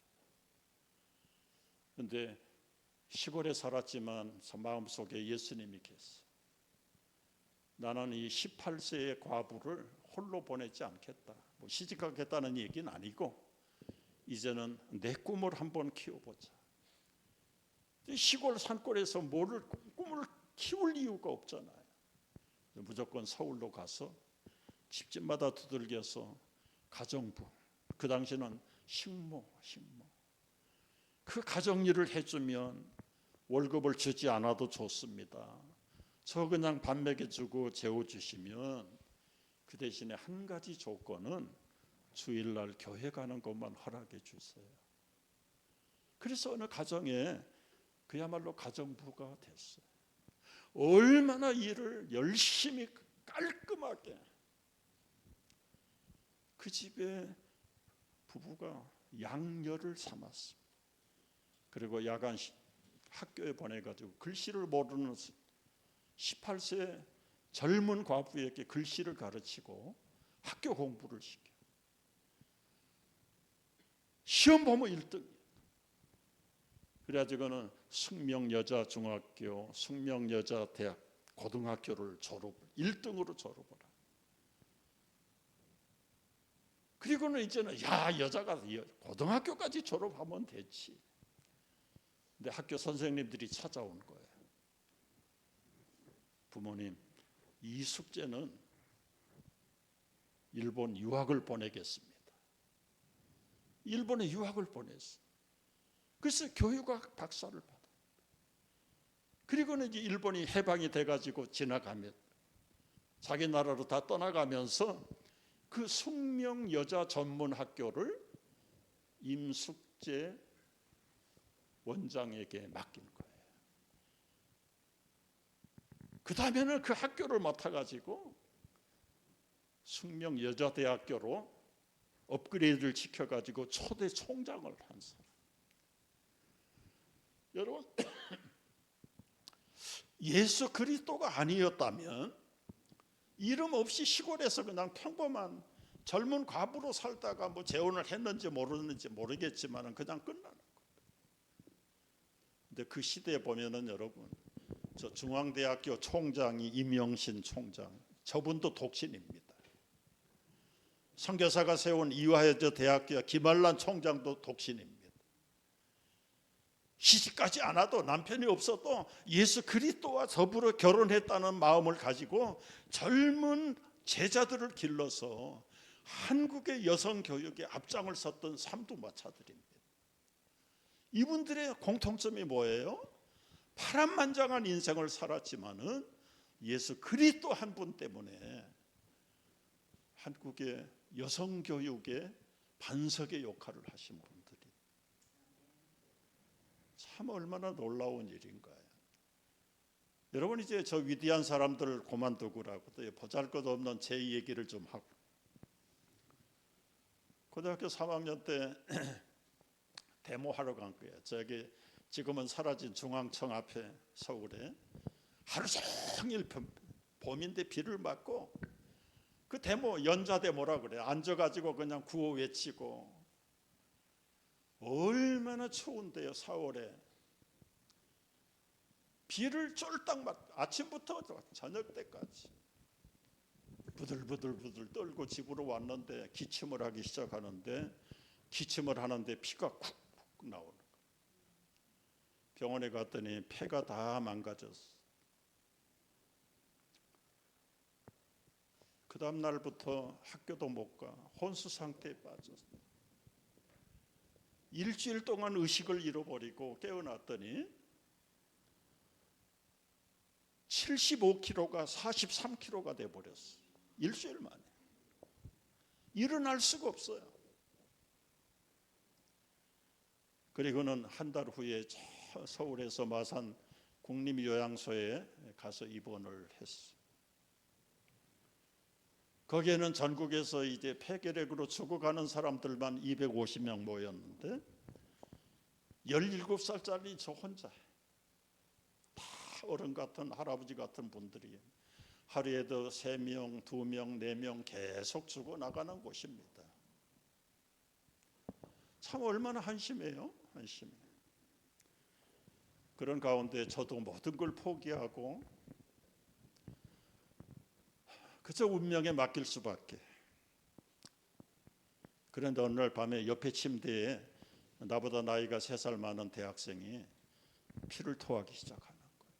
그런데 시골에 살았지만 마음속에 예수님이 계세요. 나는 이 18세의 과부를 홀로 보내지 않겠다. 뭐 시집가겠다는 얘기는 아니고 이제는 내 꿈을 한번 키워보자. 시골 산골에서 꿈을 키울 이유가 없잖아요. 무조건 서울로 가서 집집마다 두들겨서 가정부, 그 당시는 식모 그 가정일을 해주면 월급을 주지 않아도 좋습니다. 저 그냥 밥 먹여주고 재워주시면 그 대신에 한 가지 조건은 주일날 교회 가는 것만 허락해 주세요. 그래서 어느 가정에 그야말로 가정부가 됐어요. 얼마나 일을 열심히 깔끔하게. 그 집에 부부가 양녀를 삼았습니다. 그리고 야간 학교에 보내가지고 글씨를 모르는 18세 젊은 과부에게 글씨를 가르치고 학교 공부를 시켜. 시험 보면 1등. 그래가지고는 숙명여자중학교, 숙명여자대학, 고등학교를 1등으로 졸업을 하고. 그리고는 이제는 여자가 고등학교까지 졸업하면 됐지. 근데 학교 선생님들이 찾아온 거예요. 부모님, 이 숙제는 일본 유학을 보내겠습니다. 일본에 유학을 보냈어. 그래서 교육학 박사를 받아. 그리고는 이제 일본이 해방이 돼가지고 지나가면 자기 나라로 다 떠나가면서 그 숙명 여자 전문 학교를 임숙재 원장에게 맡긴 거예요. 그 다음에는 그 학교를 맡아가지고 숙명 여자대학교로 업그레이드를 시켜가지고 초대 총장을 한 사람. 여러분, 예수 그리스도가 아니었다면 이름 없이 시골에서 그냥 평범한 젊은 과부로 살다가 뭐 재혼을 했는지 모르겠지만 그냥 끝나는 거예요. 근데 그 시대에 보면은 여러분, 저 중앙대학교 총장이 임영신 총장, 저분도 독신입니다. 선교사가 세운 이화여자 대학교 김한란 총장도 독신입니다. 시집가지 않아도 남편이 없어도 예수 그리스도와 더불어 결혼했다는 마음을 가지고 젊은 제자들을 길러서 한국의 여성 교육에 앞장을 섰던 삼두마차들입니다. 이분들의 공통점이 뭐예요? 파란만장한 인생을 살았지만은 예수 그리스도 한 분 때문에 한국의 여성 교육의 반석의 역할을 하신 분들이 참 얼마나 놀라운 일인가요? 여러분, 이제 저 위대한 사람들을 그만두고라고 또 보잘것없는 제 얘기를 좀 하고, 고등학교 3학년 때 데모하러 간 거예요. 저기 지금은 사라진 중앙청 앞에 서울에 하루 종일 봄인데 비를 맞고 그 데모 연좌 데모라 그래. 앉아가지고 그냥 구호 외치고, 얼마나 추운데요. 4월에 비를 쫄딱 맞, 아침부터 저녁 때까지 부들부들 떨고 집으로 왔는데 기침을 하기 시작하는데, 기침을 하는데 피가 쿡쿡 나오는 거예요. 병원에 갔더니 폐가 다 망가졌어. 그 다음 날부터 학교도 못 가. 혼수 상태에 빠졌어. 일주일 동안 의식을 잃어버리고 깨어났더니 75kg가 43kg가 돼버렸어. 일주일 만에. 일어날 수가 없어요. 그리고는 한 달 후에 서울에서 마산 국립요양소에 가서 입원을 했어. 거기에는 전국에서 이제 폐결핵으로 죽어가는 사람들만 250명 모였는데 17살짜리 저 혼자, 다 어른 같은 할아버지 같은 분들이 하루에도 3명, 2명, 4명 계속 죽어나가는 곳입니다. 참 얼마나 한심해요. 한심해. 그런 가운데 저도 모든 걸 포기하고 그저 운명에 맡길 수밖에. 그런데 어느 날 밤에 옆에 침대에 나보다 나이가 3살 많은 대학생이 피를 토하기 시작하는 거예요.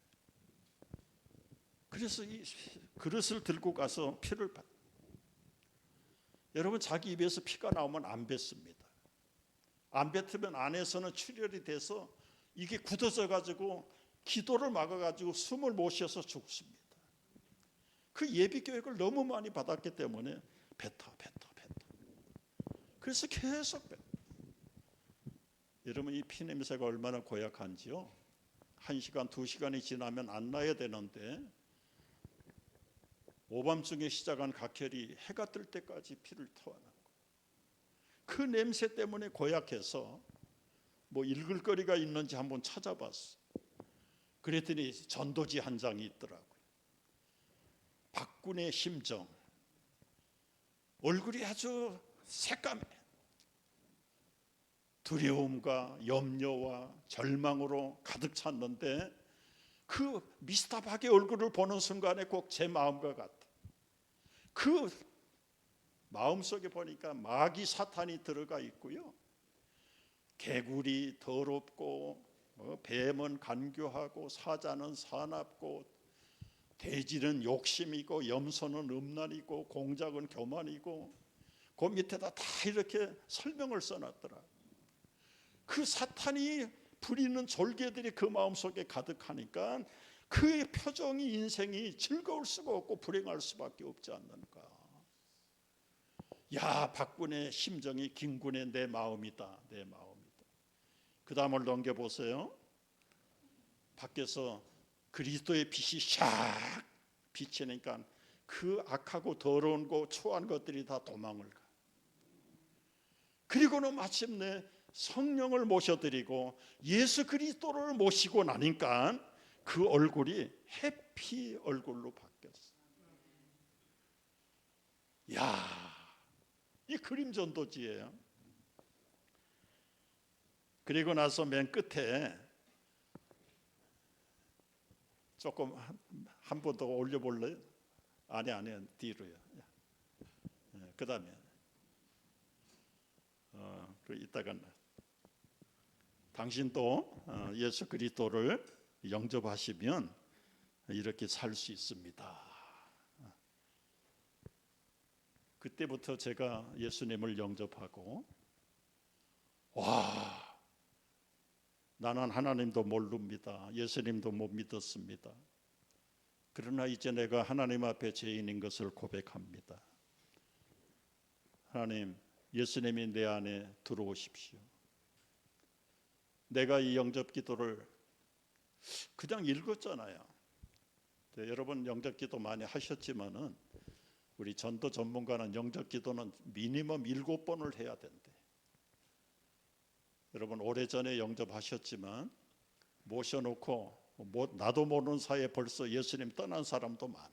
그래서 이 그릇을 들고 가서 피를 여러분, 자기 입에서 피가 나오면 안 뱉습니다. 안 뱉으면 안에서는 출혈이 돼서 이게 굳어져 가지고 기도를 막아 가지고 숨을 못 쉬어서 죽습니다. 그 예비 교육을 너무 많이 받았기 때문에 뱉어. 그래서 계속 뱉어. 여러분, 이 피 냄새가 얼마나 고약한지요. 1시간, 2시간이 지나면 안 나야 되는데 오밤중에 시작한 각혈이 해가 뜰 때까지 피를 토하는 거예요. 그 냄새 때문에 고약해서 뭐 읽을 거리가 있는지 한번 찾아봤어. 그랬더니 전도지 한 장이 있더라고요. 박군의 심정. 얼굴이 아주 새까매. 두려움과 염려와 절망으로 가득 찼는데 그 미스터 박의 얼굴을 보는 순간에 꼭 제 마음과 같아. 그 마음속에 보니까 마귀 사탄이 들어가 있고요. 개구리 더럽고 뱀은 간교하고 사자는 사납고 돼지는 욕심이고 염소는 음란이고 공작은 교만이고 그 밑에다 다 이렇게 설명을 써놨더라. 그 사탄이 부리는 졸개들이 그 마음속에 가득하니까 그의 표정이, 인생이 즐거울 수가 없고 불행할 수밖에 없지 않는가. 야, 박군의 심정이 김군의 내 마음이다. 내 마음이다. 그 다음을 넘겨보세요. 밖에서 그리스도의 빛이 샥 비치니까 그 악하고 더러운 거 추한 것들이 다 도망을 가. 그리고는 마침내 성령을 모셔드리고 예수 그리스도를 모시고 나니까 그 얼굴이 해피 얼굴로 바뀌었어. 야, 이 그림 전도지예요. 그리고 나서 맨 끝에 조금 한 번 더 올려볼래요? 아니 뒤로요. 그 다음에 이따가 당신도 예수 그리스도를 영접하시면 이렇게 살 수 있습니다. 그때부터 제가 예수님을 영접하고, 와, 나는 하나님도 모릅니다. 예수님도 못 믿었습니다. 그러나 이제 내가 하나님 앞에 죄인인 것을 고백합니다. 하나님, 예수님이 내 안에 들어오십시오. 내가 이 영접 기도를 그냥 읽었잖아요. 여러분 영접 기도 많이 하셨지만은 우리 전도 전문가는 영접 기도는 미니멈 7번을 해야 된대. 여러분 오래전에 영접하셨지만 모셔놓고 나도 모르는 사이에 벌써 예수님 떠난 사람도 많아.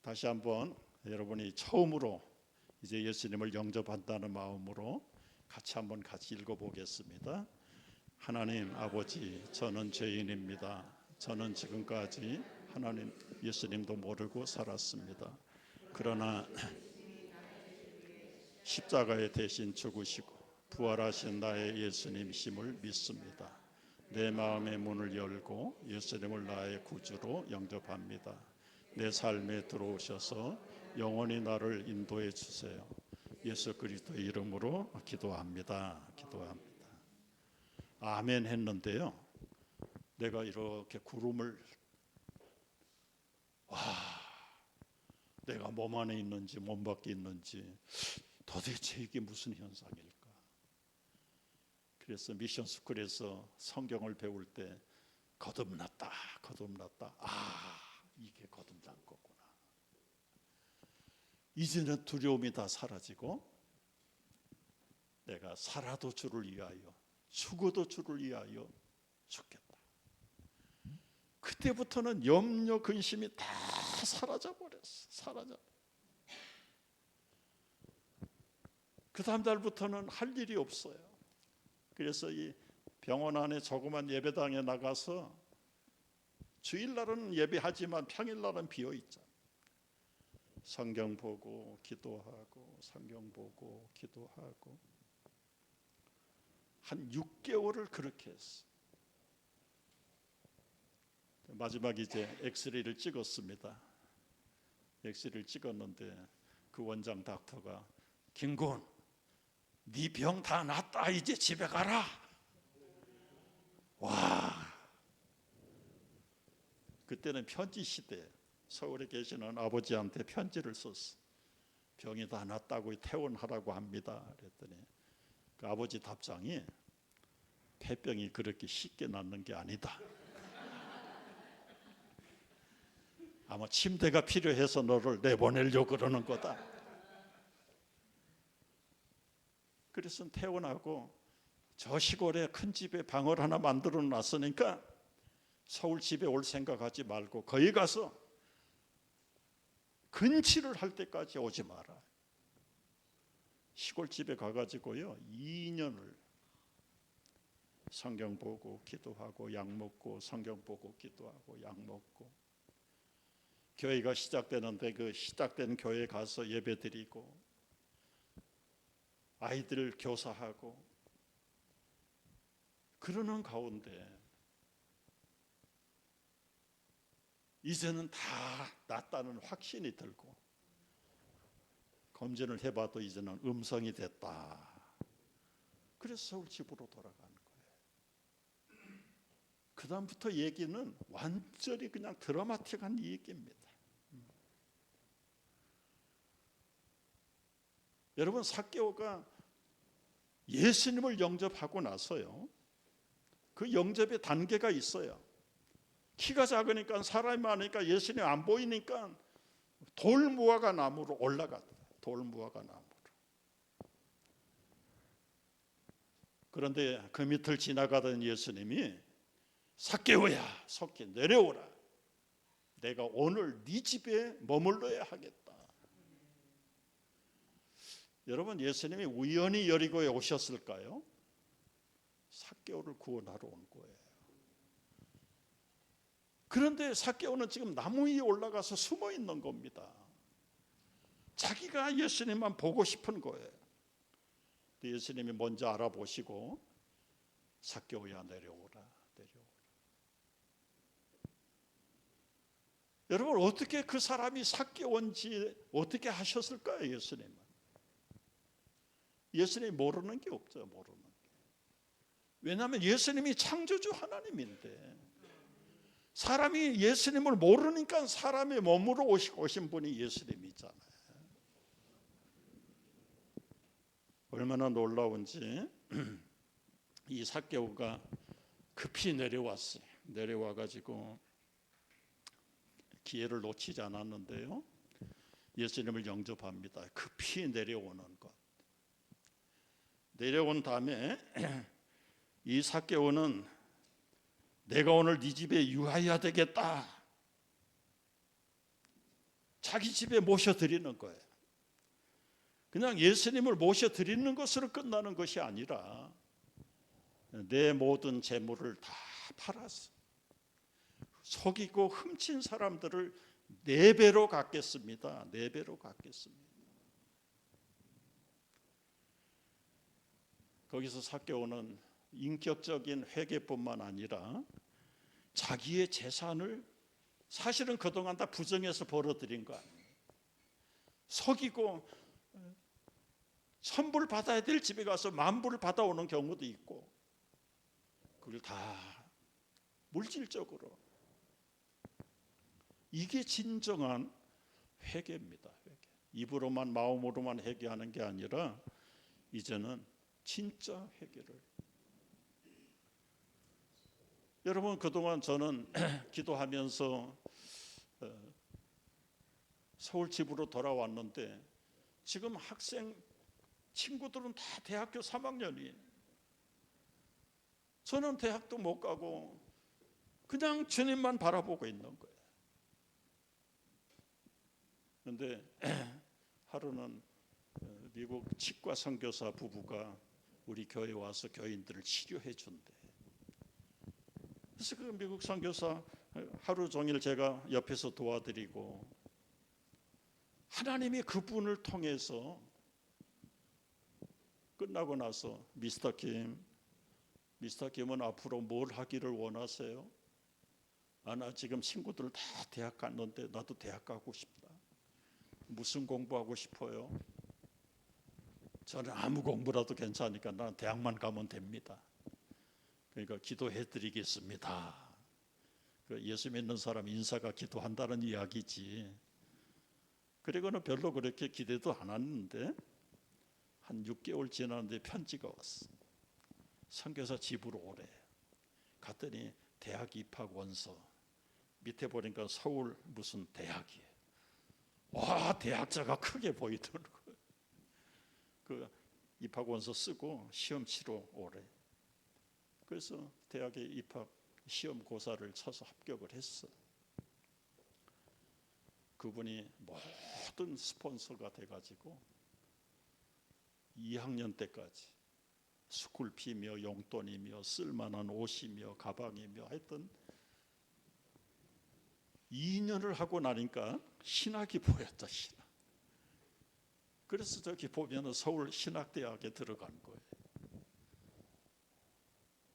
다시 한번 여러분이 처음으로 이제 예수님을 영접한다는 마음으로 같이 읽어보겠습니다. 하나님 아버지, 저는 죄인입니다. 저는 지금까지 하나님 예수님도 모르고 살았습니다. 그러나 십자가에 대신 죽으시고 부활하신 나의 예수님이심을 믿습니다. 내 마음의 문을 열고 예수님을 나의 구주로 영접합니다. 내 삶에 들어오셔서 영원히 나를 인도해 주세요. 예수 그리스도의 이름으로 기도합니다. 아멘 했는데요. 내가 이렇게 구름을 내가 몸 안에 있는지 몸 밖에 있는지 도대체 이게 무슨 현상일까? 그래서 미션 스쿨에서 성경을 배울 때 거듭났다. 이게 거듭난 거구나. 이제는 두려움이 다 사라지고 내가 살아도 주를 위하여 죽어도 주를 위하여 죽겠다. 그때부터는 염려 근심이 다 사라져 버렸어. 그 다음 달부터는 할 일이 없어요. 그래서 이 병원 안에 조그만 예배당에 나가서 주일날은 예배하지만 평일날은 비어 있잖아. 성경 보고 기도하고 성경 보고 기도하고 한 6개월을 그렇게 했어. 마지막 이제 엑스레이를 찍었습니다. 엑스레이를 찍었는데 그 원장 닥터가 김군, 네 병 다 낫다. 이제 집에 가라. 와, 그때는 편지 시대. 서울에 계시는 아버지한테 편지를 썼어. 병이 다 낫다고 퇴원하라고 합니다. 그랬더니 그 아버지 답장이 폐병이 그렇게 쉽게 낫는 게 아니다. 아마 침대가 필요해서 너를 내보내려고 그러는 거다. 그래서 퇴원하고 저 시골에 큰 집에 방을 하나 만들어 놨으니까 서울 집에 올 생각하지 말고 거기 가서 근치를 할 때까지 오지 마라. 시골 집에 가가지고요 2년을 성경 보고 기도하고 약 먹고 성경 보고 기도하고 약 먹고 교회가 시작되는데 그 시작된 교회에 가서 예배드리고 아이들 교사하고 그러는 가운데 이제는 다 낫다는 확신이 들고 검진을 해봐도 이제는 음성이 됐다. 그래서 서울 집으로 돌아가는 거예요. 그 다음부터 얘기는 완전히 그냥 드라마틱한 얘기입니다. 여러분 삭개오가 예수님을 영접하고 나서요 그 영접의 단계가 있어요. 키가 작으니까 사람이 많으니까 예수님이 안 보이니까 돌무화과 나무로 올라갔다. 돌무화과 나무로. 그런데 그 밑을 지나가던 예수님이 삭개오야 속히 내려오라. 내가 오늘 네 집에 머물러야 하겠다. 여러분 예수님이 우연히 여리고에 오셨을까요? 삭개오를 구원하러 온 거예요. 그런데 삭개오는 지금 나무 위에 올라가서 숨어 있는 겁니다. 자기가 예수님만 보고 싶은 거예요. 예수님이 먼저 알아보시고 삭개오야 내려오라. 여러분 어떻게 그 사람이 삭개오인지 어떻게 하셨을까요? 예수님이 모르는 게 없죠. 모르는 게. 왜냐하면 예수님이 창조주 하나님인데 사람이 예수님을 모르니까 사람의 몸으로 오신 분이 예수님이잖아요. 얼마나 놀라운지 이 삭개오가 급히 내려왔어요. 내려와가지고 기회를 놓치지 않았는데요. 예수님을 영접합니다. 급히 내려오는 것. 내려온 다음에 이 삭개오는 내가 오늘 네 집에 유하여야 되겠다. 자기 집에 모셔드리는 거예요. 그냥 예수님을 모셔드리는 것으로 끝나는 것이 아니라 내 모든 재물을 다 팔았어. 속이고 훔친 사람들을 4배로 갚겠습니다. 4배로 갚겠습니다. 거기서 삭개오는 인격적인 회개뿐만 아니라 자기의 재산을 사실은 그동안 다 부정해서 벌어들인 거 아니에요. 속이고 천불 받아야 될 집에 가서 만불을 받아오는 경우도 있고, 그걸 다 물질적으로. 이게 진정한 회개입니다. 회개. 입으로만 마음으로만 회개하는 게 아니라 이제는 진짜 회개를. 여러분, 그동안 저는 기도하면서 서울 집으로 돌아왔는데 지금 학생 친구들은 다 대학교 3학년이에요. 저는 대학도 못 가고 그냥 주님만 바라보고 있는 거예요. 그런데 하루는 미국 치과 선교사 부부가 우리 교회에 와서 교인들을 치료해 준대. 그래서 그 미국 선교사 하루 종일 제가 옆에서 도와드리고, 하나님이 그분을 통해서 끝나고 나서 미스터 김은 앞으로 뭘 하기를 원하세요? 나 지금 친구들 다 대학 갔는데 나도 대학 가고 싶다. 무슨 공부하고 싶어요? 저는 아무 공부라도 괜찮으니까 난 대학만 가면 됩니다. 그러니까 기도해 드리겠습니다. 예수 믿는 사람 인사가 기도한다는 이야기지. 그리고는 별로 그렇게 기대도 안 했는데 한 6개월 지났는데 편지가 왔어. 선교사 집으로 오래. 갔더니 대학 입학 원서. 밑에 보니까 서울 무슨 대학이에요. 와, 대학자가 크게 보이더라고요. 그 입학 원서 쓰고 시험 치러 오래. 그래서 대학에 입학 시험 고사를 쳐서 합격을 했어. 그분이 모든 스폰서가 돼가지고 2학년 때까지 스쿨피며 용돈이며 쓸만한 옷이며 가방이며 하여튼 2년을 하고 나니까 신학이 보였다. 신학. 그래서 저기 보면은 서울 신학대학에 들어간 거예요.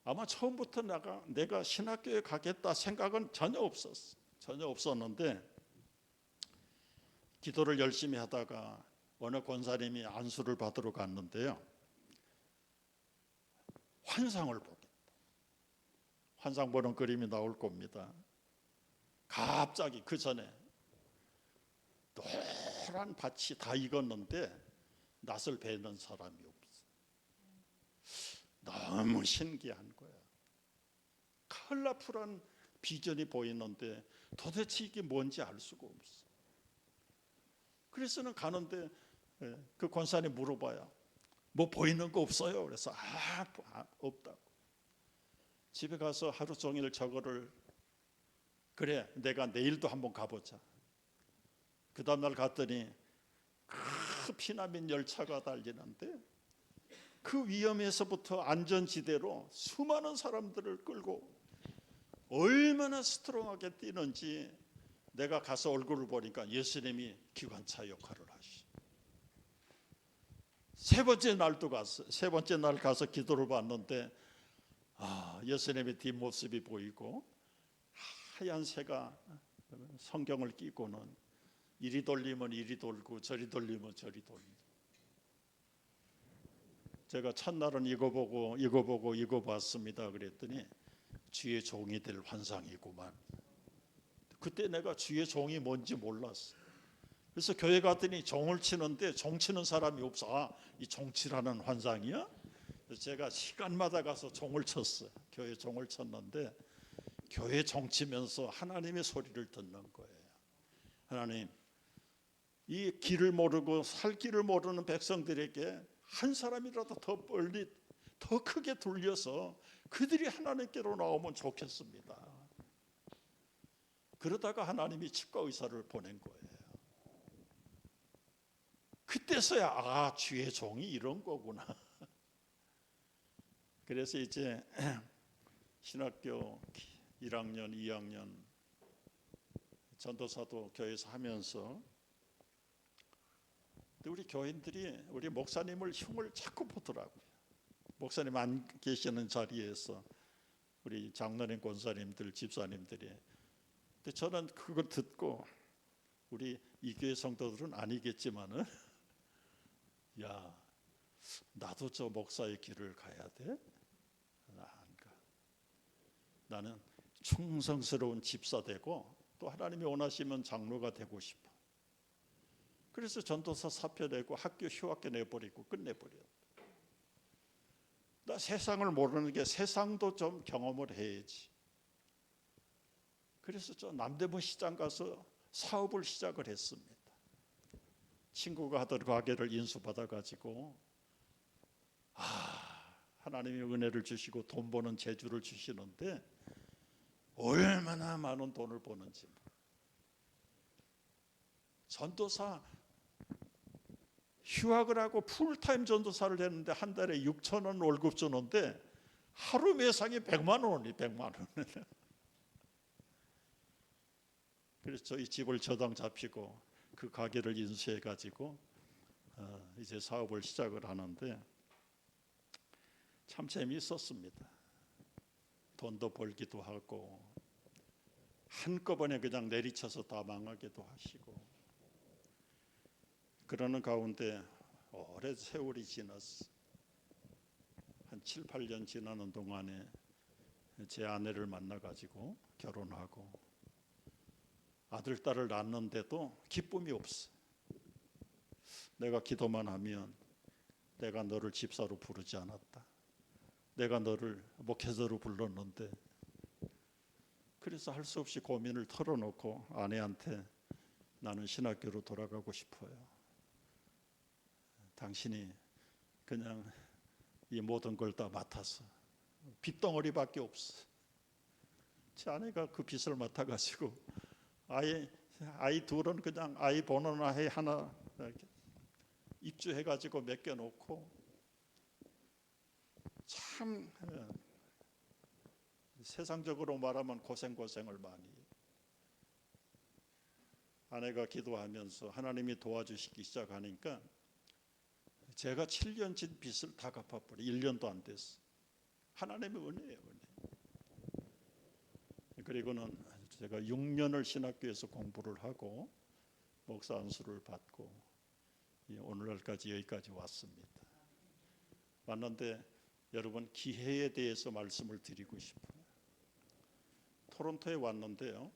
아마 처음부터 내가 신학교에 가겠다 생각은 전혀 없었어. 전혀 없었는데 기도를 열심히 하다가 어느 권사님이 안수를 받으러 갔는데요. 환상을 보겠다. 환상 보는 그림이 나올 겁니다. 갑자기 그 전에 노란 밭이 다 익었는데 낫을 베는 사람이 없어. 너무 신기한 거야. 컬러풀한 비전이 보이는데 도대체 이게 뭔지 알 수가 없어. 그래서는 가는데 그 권사님 물어봐요. 뭐 보이는 거 없어요? 그래서 없다고. 집에 가서 하루 종일 저거를, 그래 내가 내일도 한번 가보자. 그 다음날 갔더니 그 피난민 열차가 달리는데 그 위험에서부터 안전지대로 수많은 사람들을 끌고 얼마나 스트롱하게 뛰는지 내가 가서 얼굴을 보니까 예수님이 기관차 역할을 하시. 세 번째 날 가서 기도를 받는데 예수님의 뒷모습이 보이고 하얀 새가 성경을 끼고는 이리 돌리면 이리 돌고 저리 돌리면 저리 돌리고. 제가 첫날은 이거 보고 봤습니다. 그랬더니 주의 종이 될 환상이구만. 그때 내가 주의 종이 뭔지 몰랐어. 그래서 교회 갔더니 종을 치는데 종 치는 사람이 없어. 아, 이 종치라는 환상이야? 그래서 제가 시간마다 가서 종을 쳤어요. 교회 종을 쳤는데 교회 종 치면서 하나님의 소리를 듣는 거예요. 하나님, 이 길을 모르고 살 길을 모르는 백성들에게 한 사람이라도 더 멀리 더 크게 돌려서 그들이 하나님께로 나오면 좋겠습니다. 그러다가 하나님이 치과 의사를 보낸 거예요. 그때서야 아, 주의 종이 이런 거구나. 그래서 이제 신학교 1학년, 2학년 전도사도 교회에서 하면서 우리 교인들이 우리 목사님을 흉을 자꾸 보더라고요. 목사님 안 계시는 자리에서 우리 장로님, 권사님들, 집사님들이. 근데 저는 그걸 듣고 우리 이 교회 성도들은 아니겠지만은 야, 나도 저 목사의 길을 가야 돼? 나 안 가. 나는 충성스러운 집사 되고 또 하나님이 원하시면 장로가 되고 싶어. 그래서 전도사 사표 내고 학교 휴학계 내버리고 끝내버려. 나 세상을 모르는 게 세상도 좀 경험을 해야지. 그래서 저 남대문 시장 가서 사업을 시작을 했습니다. 친구가 하던 가게를 인수받아가지고 하나님이 은혜를 주시고 돈 버는 재주를 주시는데 얼마나 많은 돈을 버는지. 전도사 휴학을 하고 풀타임 전도사를 했는데 한 달에 6,000원 월급 주는데 하루 매상이 100만 원이 100만 원. 그래서 저희 집을 저당 잡히고 그 가게를 인수해 가지고 이제 사업을 시작을 하는데 참 재미있었습니다. 돈도 벌기도 하고 한꺼번에 그냥 내리쳐서 다 망하게도 하시고 그러는 가운데 오래 세월이 지났어. 한 7, 8년 지나는 동안에 제 아내를 만나가지고 결혼하고 아들, 딸을 낳았는데도 기쁨이 없어. 내가 기도만 하면 내가 너를 집사로 부르지 않았다. 내가 너를 목회자로 불렀는데. 그래서 할 수 없이 고민을 털어놓고 아내한테 나는 신학교로 돌아가고 싶어요. 당신이 그냥 이 모든 걸 다 맡아서 빚덩어리밖에 없어. 제 아내가 그 빚을 맡아가지고 아이 둘은 그냥 아이 보는 아이 하나 이렇게 입주해가지고 맡겨놓고 참 세상적으로 말하면 고생을 많이 해요. 아내가 기도하면서 하나님이 도와주시기 시작하니까 제가 7년 진 빚을 다 갚아버려. 1년도 안 됐어. 하나님의 은혜예요, 은혜. 그리고는 제가 6년을 신학교에서 공부를 하고 목사 안수를 받고 오늘날까지 여기까지 왔습니다. 왔는데 여러분 기회에 대해서 말씀을 드리고 싶어요. 토론토에 왔는데요.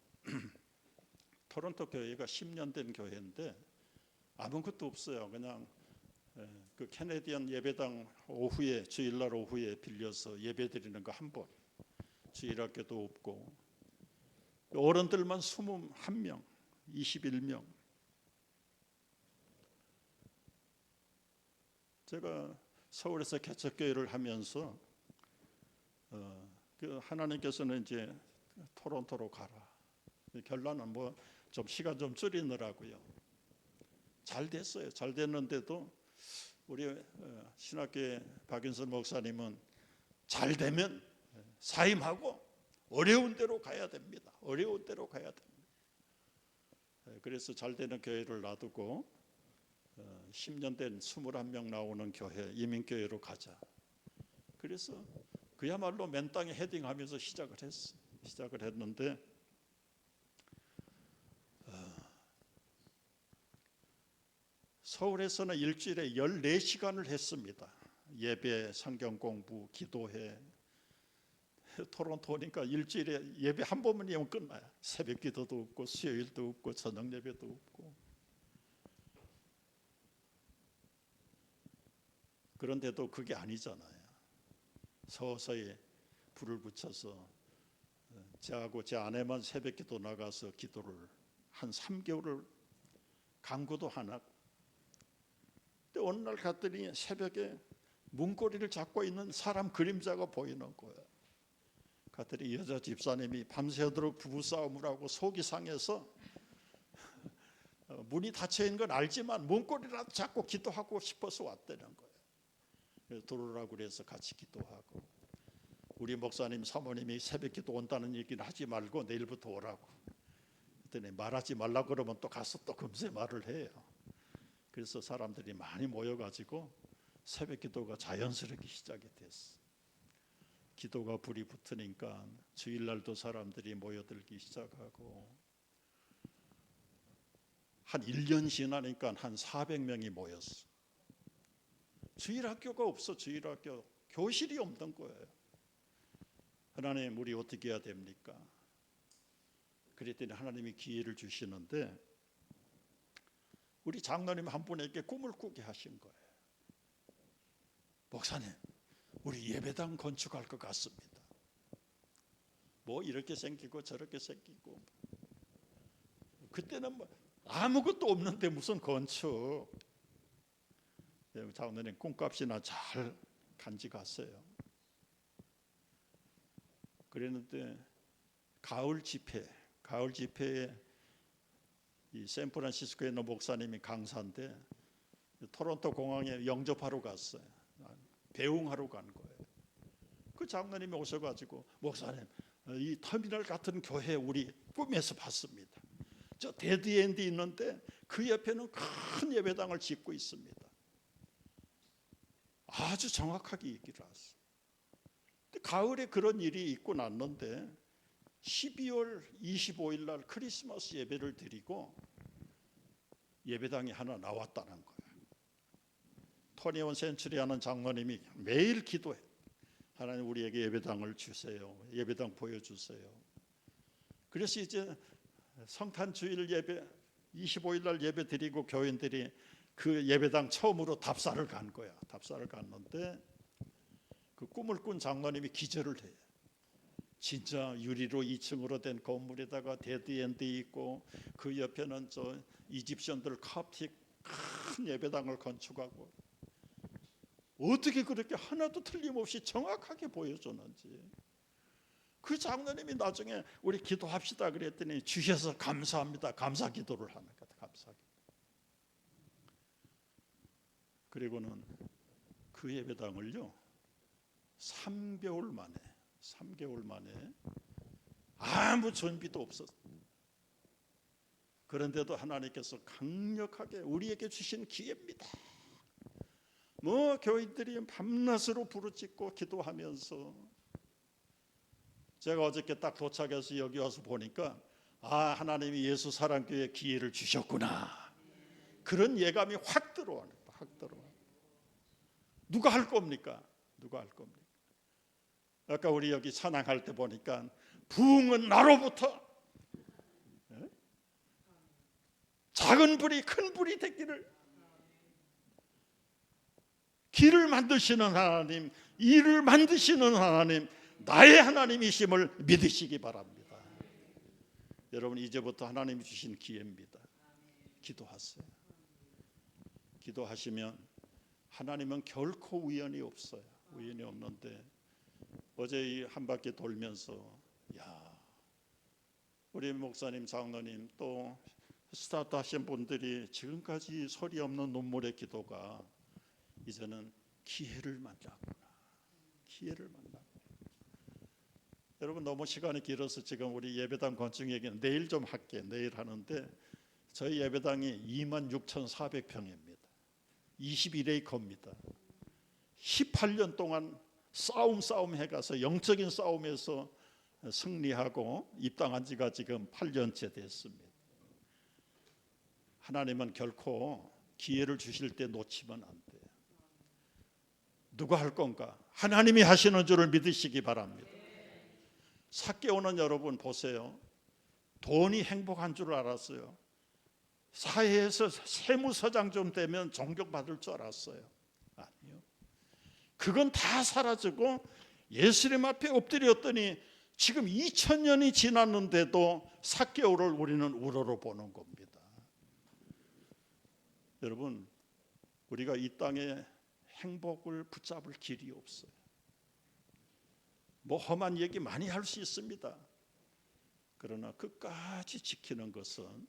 토론토 교회가 10년 된 교회인데 아무것도 없어요. 그냥 그 캐네디언 예배당 오후에 주일날 오후에 빌려서 예배드리는 거 한 번. 주일학교도 없고 어른들만 21명, 21명. 제가 서울에서 개척교회를 하면서 그 하나님께서는 이제 토론토로 가라. 결론은 뭐 좀 시간 좀 줄이느라고요. 잘 됐어요. 잘 됐는데도 우리 신학교의 박윤선 목사님은 잘 되면 사임하고 어려운 데로 가야 됩니다. 어려운 데로 가야 됩니다. 그래서 잘 되는 교회를 놔두고 10년 된 21명 나오는 교회, 이민교회로 가자. 그래서 그야말로 맨 땅에 헤딩하면서 시작을 했어. 시작을 했는데 서울에서는 일주일에 14시간을 했습니다. 예배, 성경 공부, 기도회. 토론토 오니까 일주일에 예배 한 번만 이면 끝나요. 새벽 기도도 없고 수요일도 없고 저녁 예배도 없고. 그런데도 그게 아니잖아요. 서서히 불을 붙여서 저하고 제 아내만 새벽기도 나가서 기도를 한 3개월을 강구도 안 하고, 근데 어느 날 갔더니 새벽에 문고리를 잡고 있는 사람 그림자가 보이는 거예요. 갔더니 여자 집사님이 밤새도록 부부싸움을 하고 속이 상해서 문이 닫혀 있는 건 알지만 문고리라도 잡고 기도하고 싶어서 왔다는 거예요. 그래서 들어오라고 그래서 같이 기도하고, 우리 목사님 사모님이 새벽 기도 온다는 얘기는 하지 말고 내일부터 오라고 그랬더니 말하지 말라 그러면 또 가서 또 금세 말을 해요. 그래서 사람들이 많이 모여가지고 새벽 기도가 자연스럽게 시작이 됐어. 기도가 불이 붙으니까 주일날도 사람들이 모여들기 시작하고, 한 1년 지나니까 한 400명이 모였어. 주일학교가 없어. 주일학교 교실이 없는 거예요. 하나님, 우리 어떻게 해야 됩니까? 그랬더니 하나님이 기회를 주시는데 우리 장로님 한 분에게 꿈을 꾸게 하신 거예요. 목사님, 우리 예배당 건축할 것 같습니다. 뭐 이렇게 생기고 저렇게 생기고, 그때는 뭐 아무것도 없는데 무슨 건축. 장로님 꿈값이나 잘 간직하세요. 그랬는데 가을 집회에 이 샌프란시스코에 있는 목사님이 강사인데 토론토 공항에 영접하러 갔어요. 배웅하러 간 거예요. 그 장로님이 오셔가지고, 목사님, 이 터미널 같은 교회 우리 꿈에서 봤습니다. 저 데드엔드 있는데 그 옆에는 큰 예배당을 짓고 있습니다. 아주 정확하게 얘기를 하셨어요. 근데 가을에 그런 일이 있고 났는데 12월 25일 날 크리스마스 예배를 드리고 예배당이 하나 나왔다는 거예요. 토니온 센츄리 하는 장로님이 매일 기도해. 하나님, 우리에게 예배당을 주세요. 예배당 보여주세요. 그래서 이제 성탄 주일 예배 25일 날 예배 드리고 교인들이 그 예배당 처음으로 답사를 간 거야. 답사를 갔는데 그 꿈을 꾼 장로님이 기절을 해요. 진짜 유리로 2층으로 된 건물에다가 데드엔드 있고 그 옆에는 저 이집션들 카프틱 큰 예배당을 건축하고, 어떻게 그렇게 하나도 틀림없이 정확하게 보여줬는지. 그 장로님이 나중에 우리 기도합시다 그랬더니 주셔서 감사합니다. 감사 기도를 하는 거다. 감사 기도. 그리고는 그 예배당을요 3개월 만에 아무 준비도 없었어요. 그런데도 하나님께서 강력하게 우리에게 주신 기회입니다. 뭐 교인들이 밤낮으로 부르짖고 기도하면서, 제가 어저께 딱 도착해서 여기 와서 보니까 하나님이 예수 사랑교회에 기회를 주셨구나, 그런 예감이 확 들어와요. 확 들어와. 누가 할 겁니까? 누가 할 겁니까? 아까 우리 여기 찬양할 때 보니까 부흥은 나로부터, 작은 불이 큰 불이 되기를, 길을 만드시는 하나님, 일을 만드시는 하나님, 나의 하나님이심을 믿으시기 바랍니다. 여러분, 이제부터 하나님이 주신 기회입니다. 기도하세요. 기도하시면 하나님은 결코 우연이 없어요. 우연이 없는데 어제 이 한 바퀴 돌면서 우리 목사님, 장로님 또 스타트 하신 분들이 지금까지 소리 없는 눈물의 기도가 이제는 기회를 만나구나. 기회를 만나. 여러분, 너무 시간이 길어서 지금 우리 예배당 건축 얘기는 내일 좀 할게. 내일 하는데 저희 예배당이 26,400평입니다. 21에이커입니다. 18년 동안 싸움 해가서 영적인 싸움에서 승리하고 입당한 지가 지금 8년째 됐습니다. 하나님은 결코 기회를 주실 때 놓치면 안 돼요. 누가 할 건가? 하나님이 하시는 줄을 믿으시기 바랍니다. 삭개오는 여러분 보세요. 돈이 행복한 줄 알았어요. 사회에서 세무서장 좀 되면 존경받을 줄 알았어요. 아니요. 그건 다 사라지고 예수님 앞에 엎드렸더니 지금 2000년이 지났는데도 삭개오를 우리는 우러러 보는 겁니다. 여러분, 우리가 이 땅에 행복을 붙잡을 길이 없어요. 뭐 험한 얘기 많이 할 수 있습니다. 그러나 끝까지 지키는 것은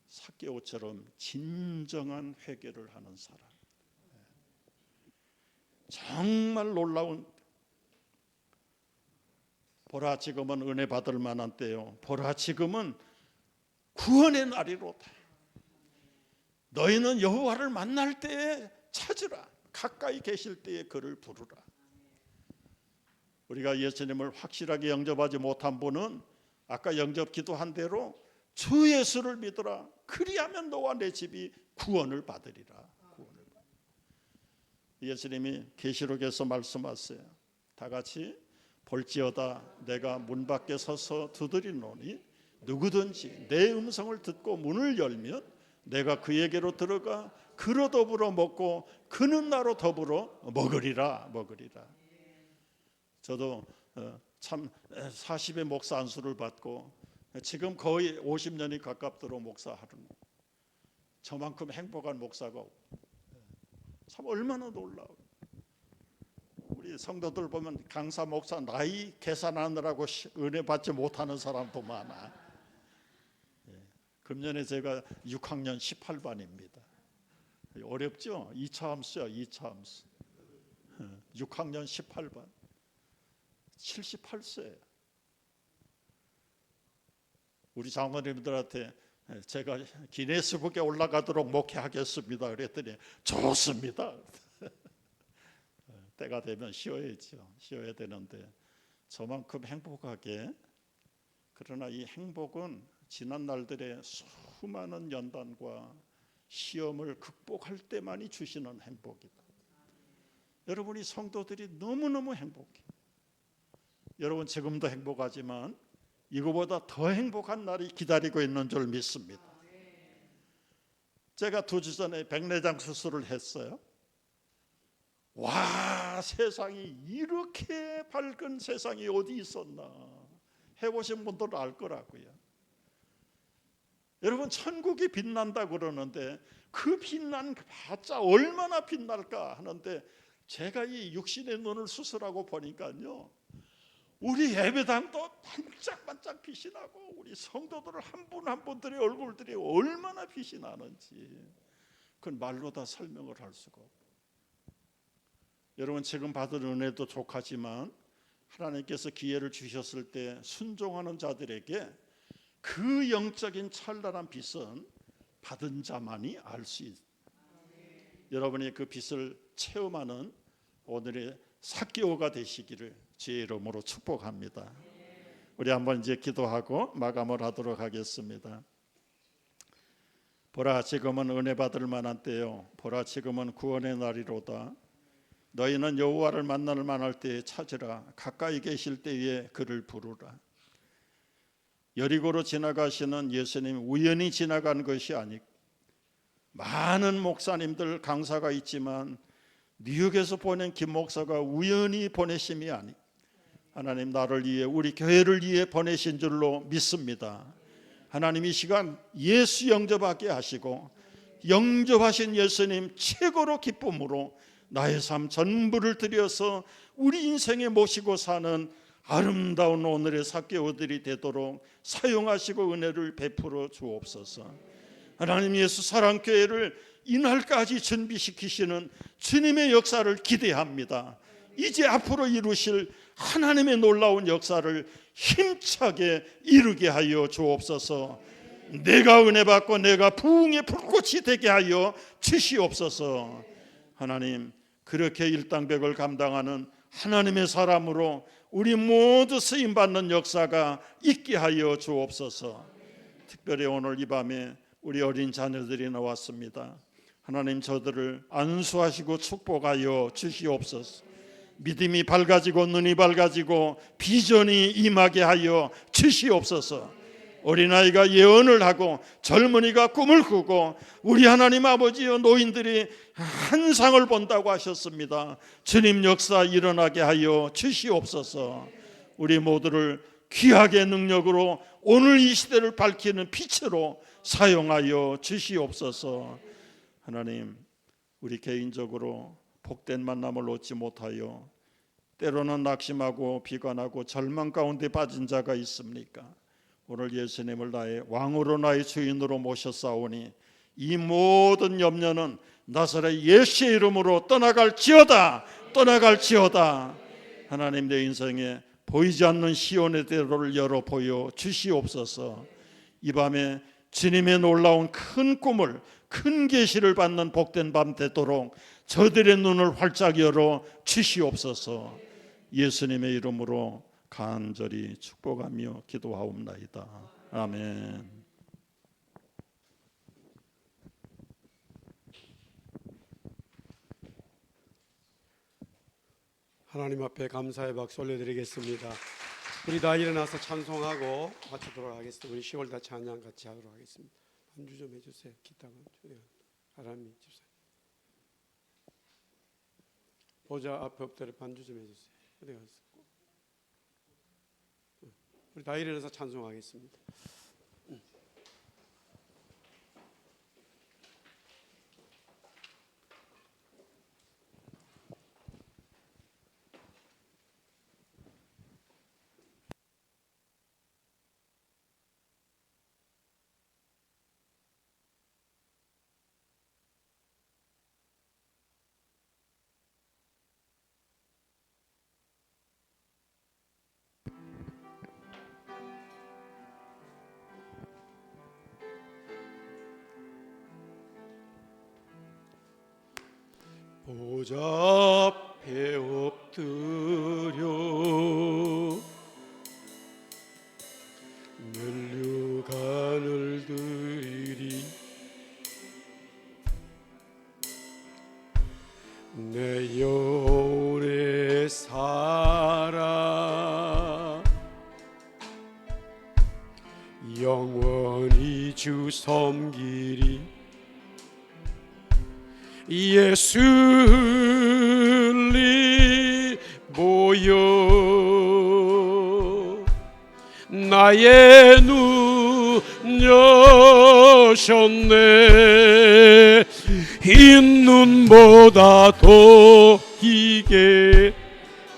삭개오처럼 진정한 회개를 하는 사람. 정말 놀라운, 보라 지금은 은혜 받을 만한 때요, 보라 지금은 구원의 날이로다. 너희는 여호와를 만날 때에 찾으라. 가까이 계실 때에 그를 부르라. 우리가 예수님을 확실하게 영접하지 못한 분은 아까 영접 기도한 대로 주 예수를 믿으라. 그리하면 너와 내 집이 구원을 받으리라. 구원을 받으리라. 예수님이 계시록에서 말씀하세요. 다 같이 볼지어다 내가 문 밖에 서서 두드리노니 누구든지 내 음성을 듣고 문을 열면 내가 그에게로 들어가 그로 더불어 먹고 그는 나로 더불어 먹으리라. 저도 참 40의 목사 안수를 받고 지금 거의 50년이 가깝도록 목사하는, 저만큼 행복한 목사가 참 얼마나 놀라워요. 우리 성도들 보면 강사 목사 나이 계산하느라고 은혜 받지 못하는 사람도 많아. 금년에 제가 6학년 18반입니다. 어렵죠? 2차 함수야, 2차 함수. 6학년 18반. 78세예요. 우리 장로님들한테 제가 기네스북에 올라가도록 목회하겠습니다. 그랬더니 좋습니다. 때가 되면 쉬어야죠. 쉬어야 되는데 저만큼 행복하게, 그러나 이 행복은 지난 날들의 수많은 연단과 시험을 극복할 때만이 주시는 행복이다. 여러분이 성도들이 너무너무 행복해. 여러분 지금도 행복하지만 이거보다 더 행복한 날이 기다리고 있는 줄 믿습니다. 제가 2주 전에 백내장 수술을 했어요. 와, 세상이 이렇게 밝은 세상이 어디 있었나. 해보신 분들은 알 거라고요. 여러분 천국이 빛난다 그러는데 그 빛난 봤자 얼마나 빛날까 하는데, 제가 이 육신의 눈을 수술하고 보니까요, 우리 예배당도 반짝반짝 빛이 나고 우리 성도들 한 분 한 분들의 얼굴들이 얼마나 빛이 나는지 그건 말로 다 설명을 할 수가 없고. 여러분 지금 받은 은혜도 족하지만 하나님께서 기회를 주셨을 때 순종하는 자들에게 그 영적인 찬란한 빛은 받은 자만이 알 수 있습니다. 여러분이 그 빛을 체험하는 오늘의 삭개오가 되시기를 주의 이름으로 축복합니다. 우리 한번 이제 기도하고 마감을 하도록 하겠습니다. 보라 지금은 은혜 받을 만한 때요, 보라 지금은 구원의 날이로다. 너희는 여호와를 만날 만할 때에 찾으라. 가까이 계실 때에 그를 부르라. 여리고로 지나가시는 예수님 우연히 지나간 것이 아니고, 많은 목사님들 강사가 있지만 뉴욕에서 보낸 김 목사가 우연히 보내심이 아니, 하나님 나를 위해 우리 교회를 위해 보내신 줄로 믿습니다. 하나님 이 시간 예수 영접하게 하시고 영접하신 예수님 최고로 기쁨으로 나의 삶 전부를 들여서 우리 인생에 모시고 사는 아름다운 오늘의 삭개오들이 되도록 사용하시고 은혜를 베풀어 주옵소서. 하나님 예수 사랑교회를 이날까지 준비시키시는 주님의 역사를 기대합니다. 이제 앞으로 이루실 하나님의 놀라운 역사를 힘차게 이루게 하여 주옵소서. 내가 은혜 받고 내가 부흥의 불꽃이 되게 하여 주시옵소서. 하나님 그렇게 일당백을 감당하는 하나님의 사람으로 우리 모두 쓰임받는 역사가 있게 하여 주옵소서. 특별히 오늘 이 밤에 우리 어린 자녀들이 나왔습니다. 하나님 저들을 안수하시고 축복하여 주시옵소서. 믿음이 밝아지고 눈이 밝아지고 비전이 임하게 하여 주시옵소서. 어린아이가 예언을 하고 젊은이가 꿈을 꾸고 우리 하나님 아버지여 노인들이 환상을 본다고 하셨습니다. 주님 역사 일어나게 하여 주시옵소서. 우리 모두를 귀하게 능력으로 오늘 이 시대를 밝히는 빛으로 사용하여 주시옵소서. 하나님, 우리 개인적으로 복된 만남을 얻지 못하여 때로는 낙심하고 비관하고 절망 가운데 빠진 자가 있습니까? 오늘 예수님을 나의 왕으로 나의 주인으로 모셨사오니 이 모든 염려는 나사렛 예수의 이름으로 떠나갈지어다. 하나님, 내 인생에 보이지 않는 시온의 대로를 열어 보여 주시옵소서. 이 밤에 주님의 놀라운 큰 꿈을, 큰 계시를 받는 복된 밤 되도록 저들의 눈을 활짝 열어 주시옵소서. 예수님의 이름으로 간절히 축복하며 기도하옵나이다. 아멘. 하나님 앞에 감사의 박수 올려드리겠습니다. 우리 다 일어나서 찬송하고 마치도록 하겠습니다. 우리 10월다 찬양 같이 하도록 하겠습니다. 반주 좀 해주세요. 기타 반주. 아람이 집사님. 보좌 앞에 엎드려 반주 좀 해주세요. 어디 갔어? 우리 다 일어나서 찬송하겠습니다. 보좌 앞에 엎드려 면류관을 드리리. 내 영혼의 사랑 영원히 주 섬기리. 예수님 보여 나의 눈 여셨네. 흰 눈보다 더 희게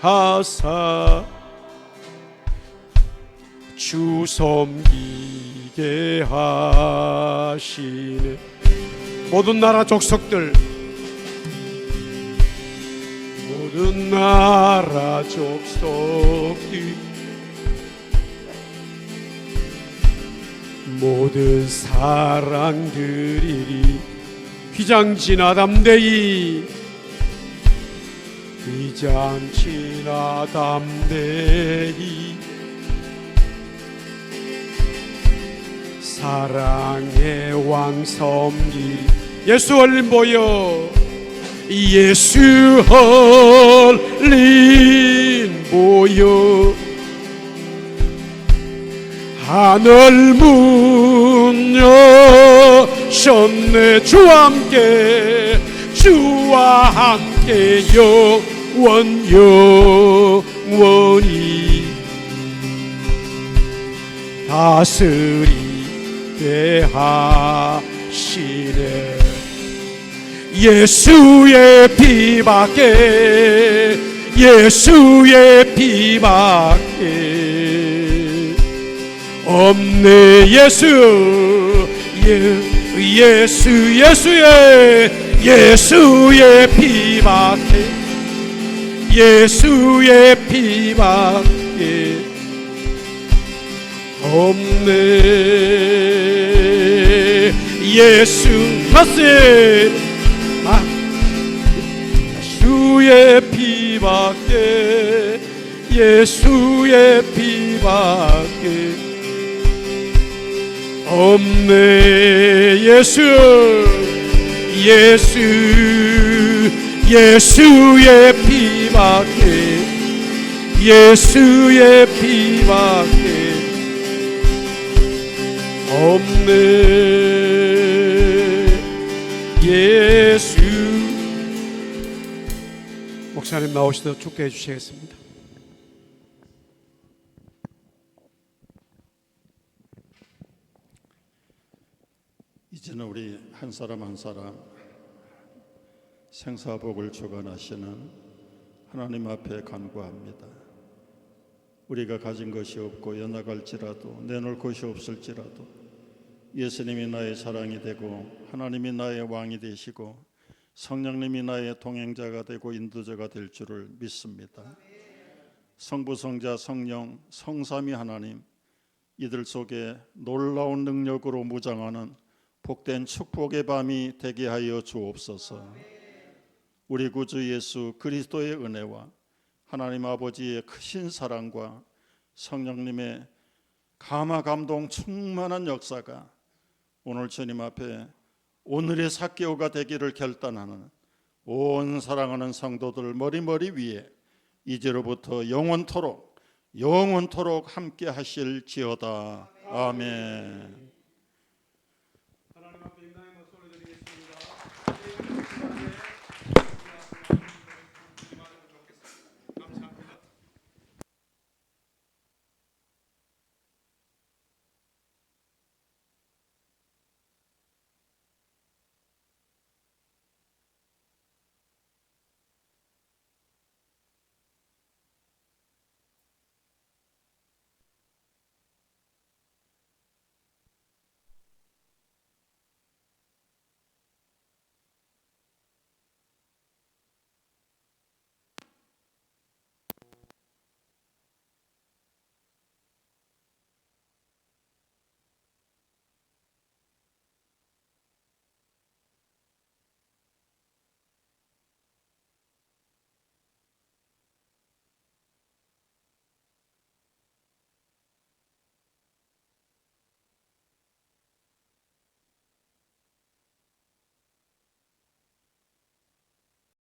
하사 주 섬기게 하시네. 모든 나라 족속들, 모든 나라 족속들, 모든 사랑들이리 휘장지나 담대히, 휘장지나 담대히 사랑의 왕 섬기. 예수 얼린 보여, 예수 얼린 보여 하늘 문 여셨네. 주와 함께, 주와 함께 영원히 다스리게 하시네. 예수의 피밖에, 예수의 피밖에 없네. 예수의 피밖에, 예수의 피밖에 없네. 예수 하세 예수의 피밖에, 예수의 피밖에 없네. 예수의 피밖에, 예수의 피밖에 없네. 예수. 목사님 나오시도록 축도해 주시겠습니다. 이제는 우리 한 사람 한 사람 생사복을 주관하시는 하나님 앞에 간구합니다. 우리가 가진 것이 없고 연약할지라도 내놓을 것이 없을지라도 예수님이 나의 자랑이 되고 하나님이 나의 왕이 되시고 성령님이 나의 동행자가 되고 인도자가 될 줄을 믿습니다. 성부, 성자, 성령, 성삼위 하나님, 이들 속에 놀라운 능력으로 무장하는 복된 축복의 밤이 되게 하여 주옵소서. 우리 구주 예수 그리스도의 은혜와 하나님 아버지의 크신 사랑과 성령님의 감화 감동 충만한 역사가 오늘 주님 앞에 오늘의 삭개오가 되기를 결단하는 온 사랑하는 성도들 머리머리 위에 이제로부터 영원토록 함께 하실지어다. 아멘.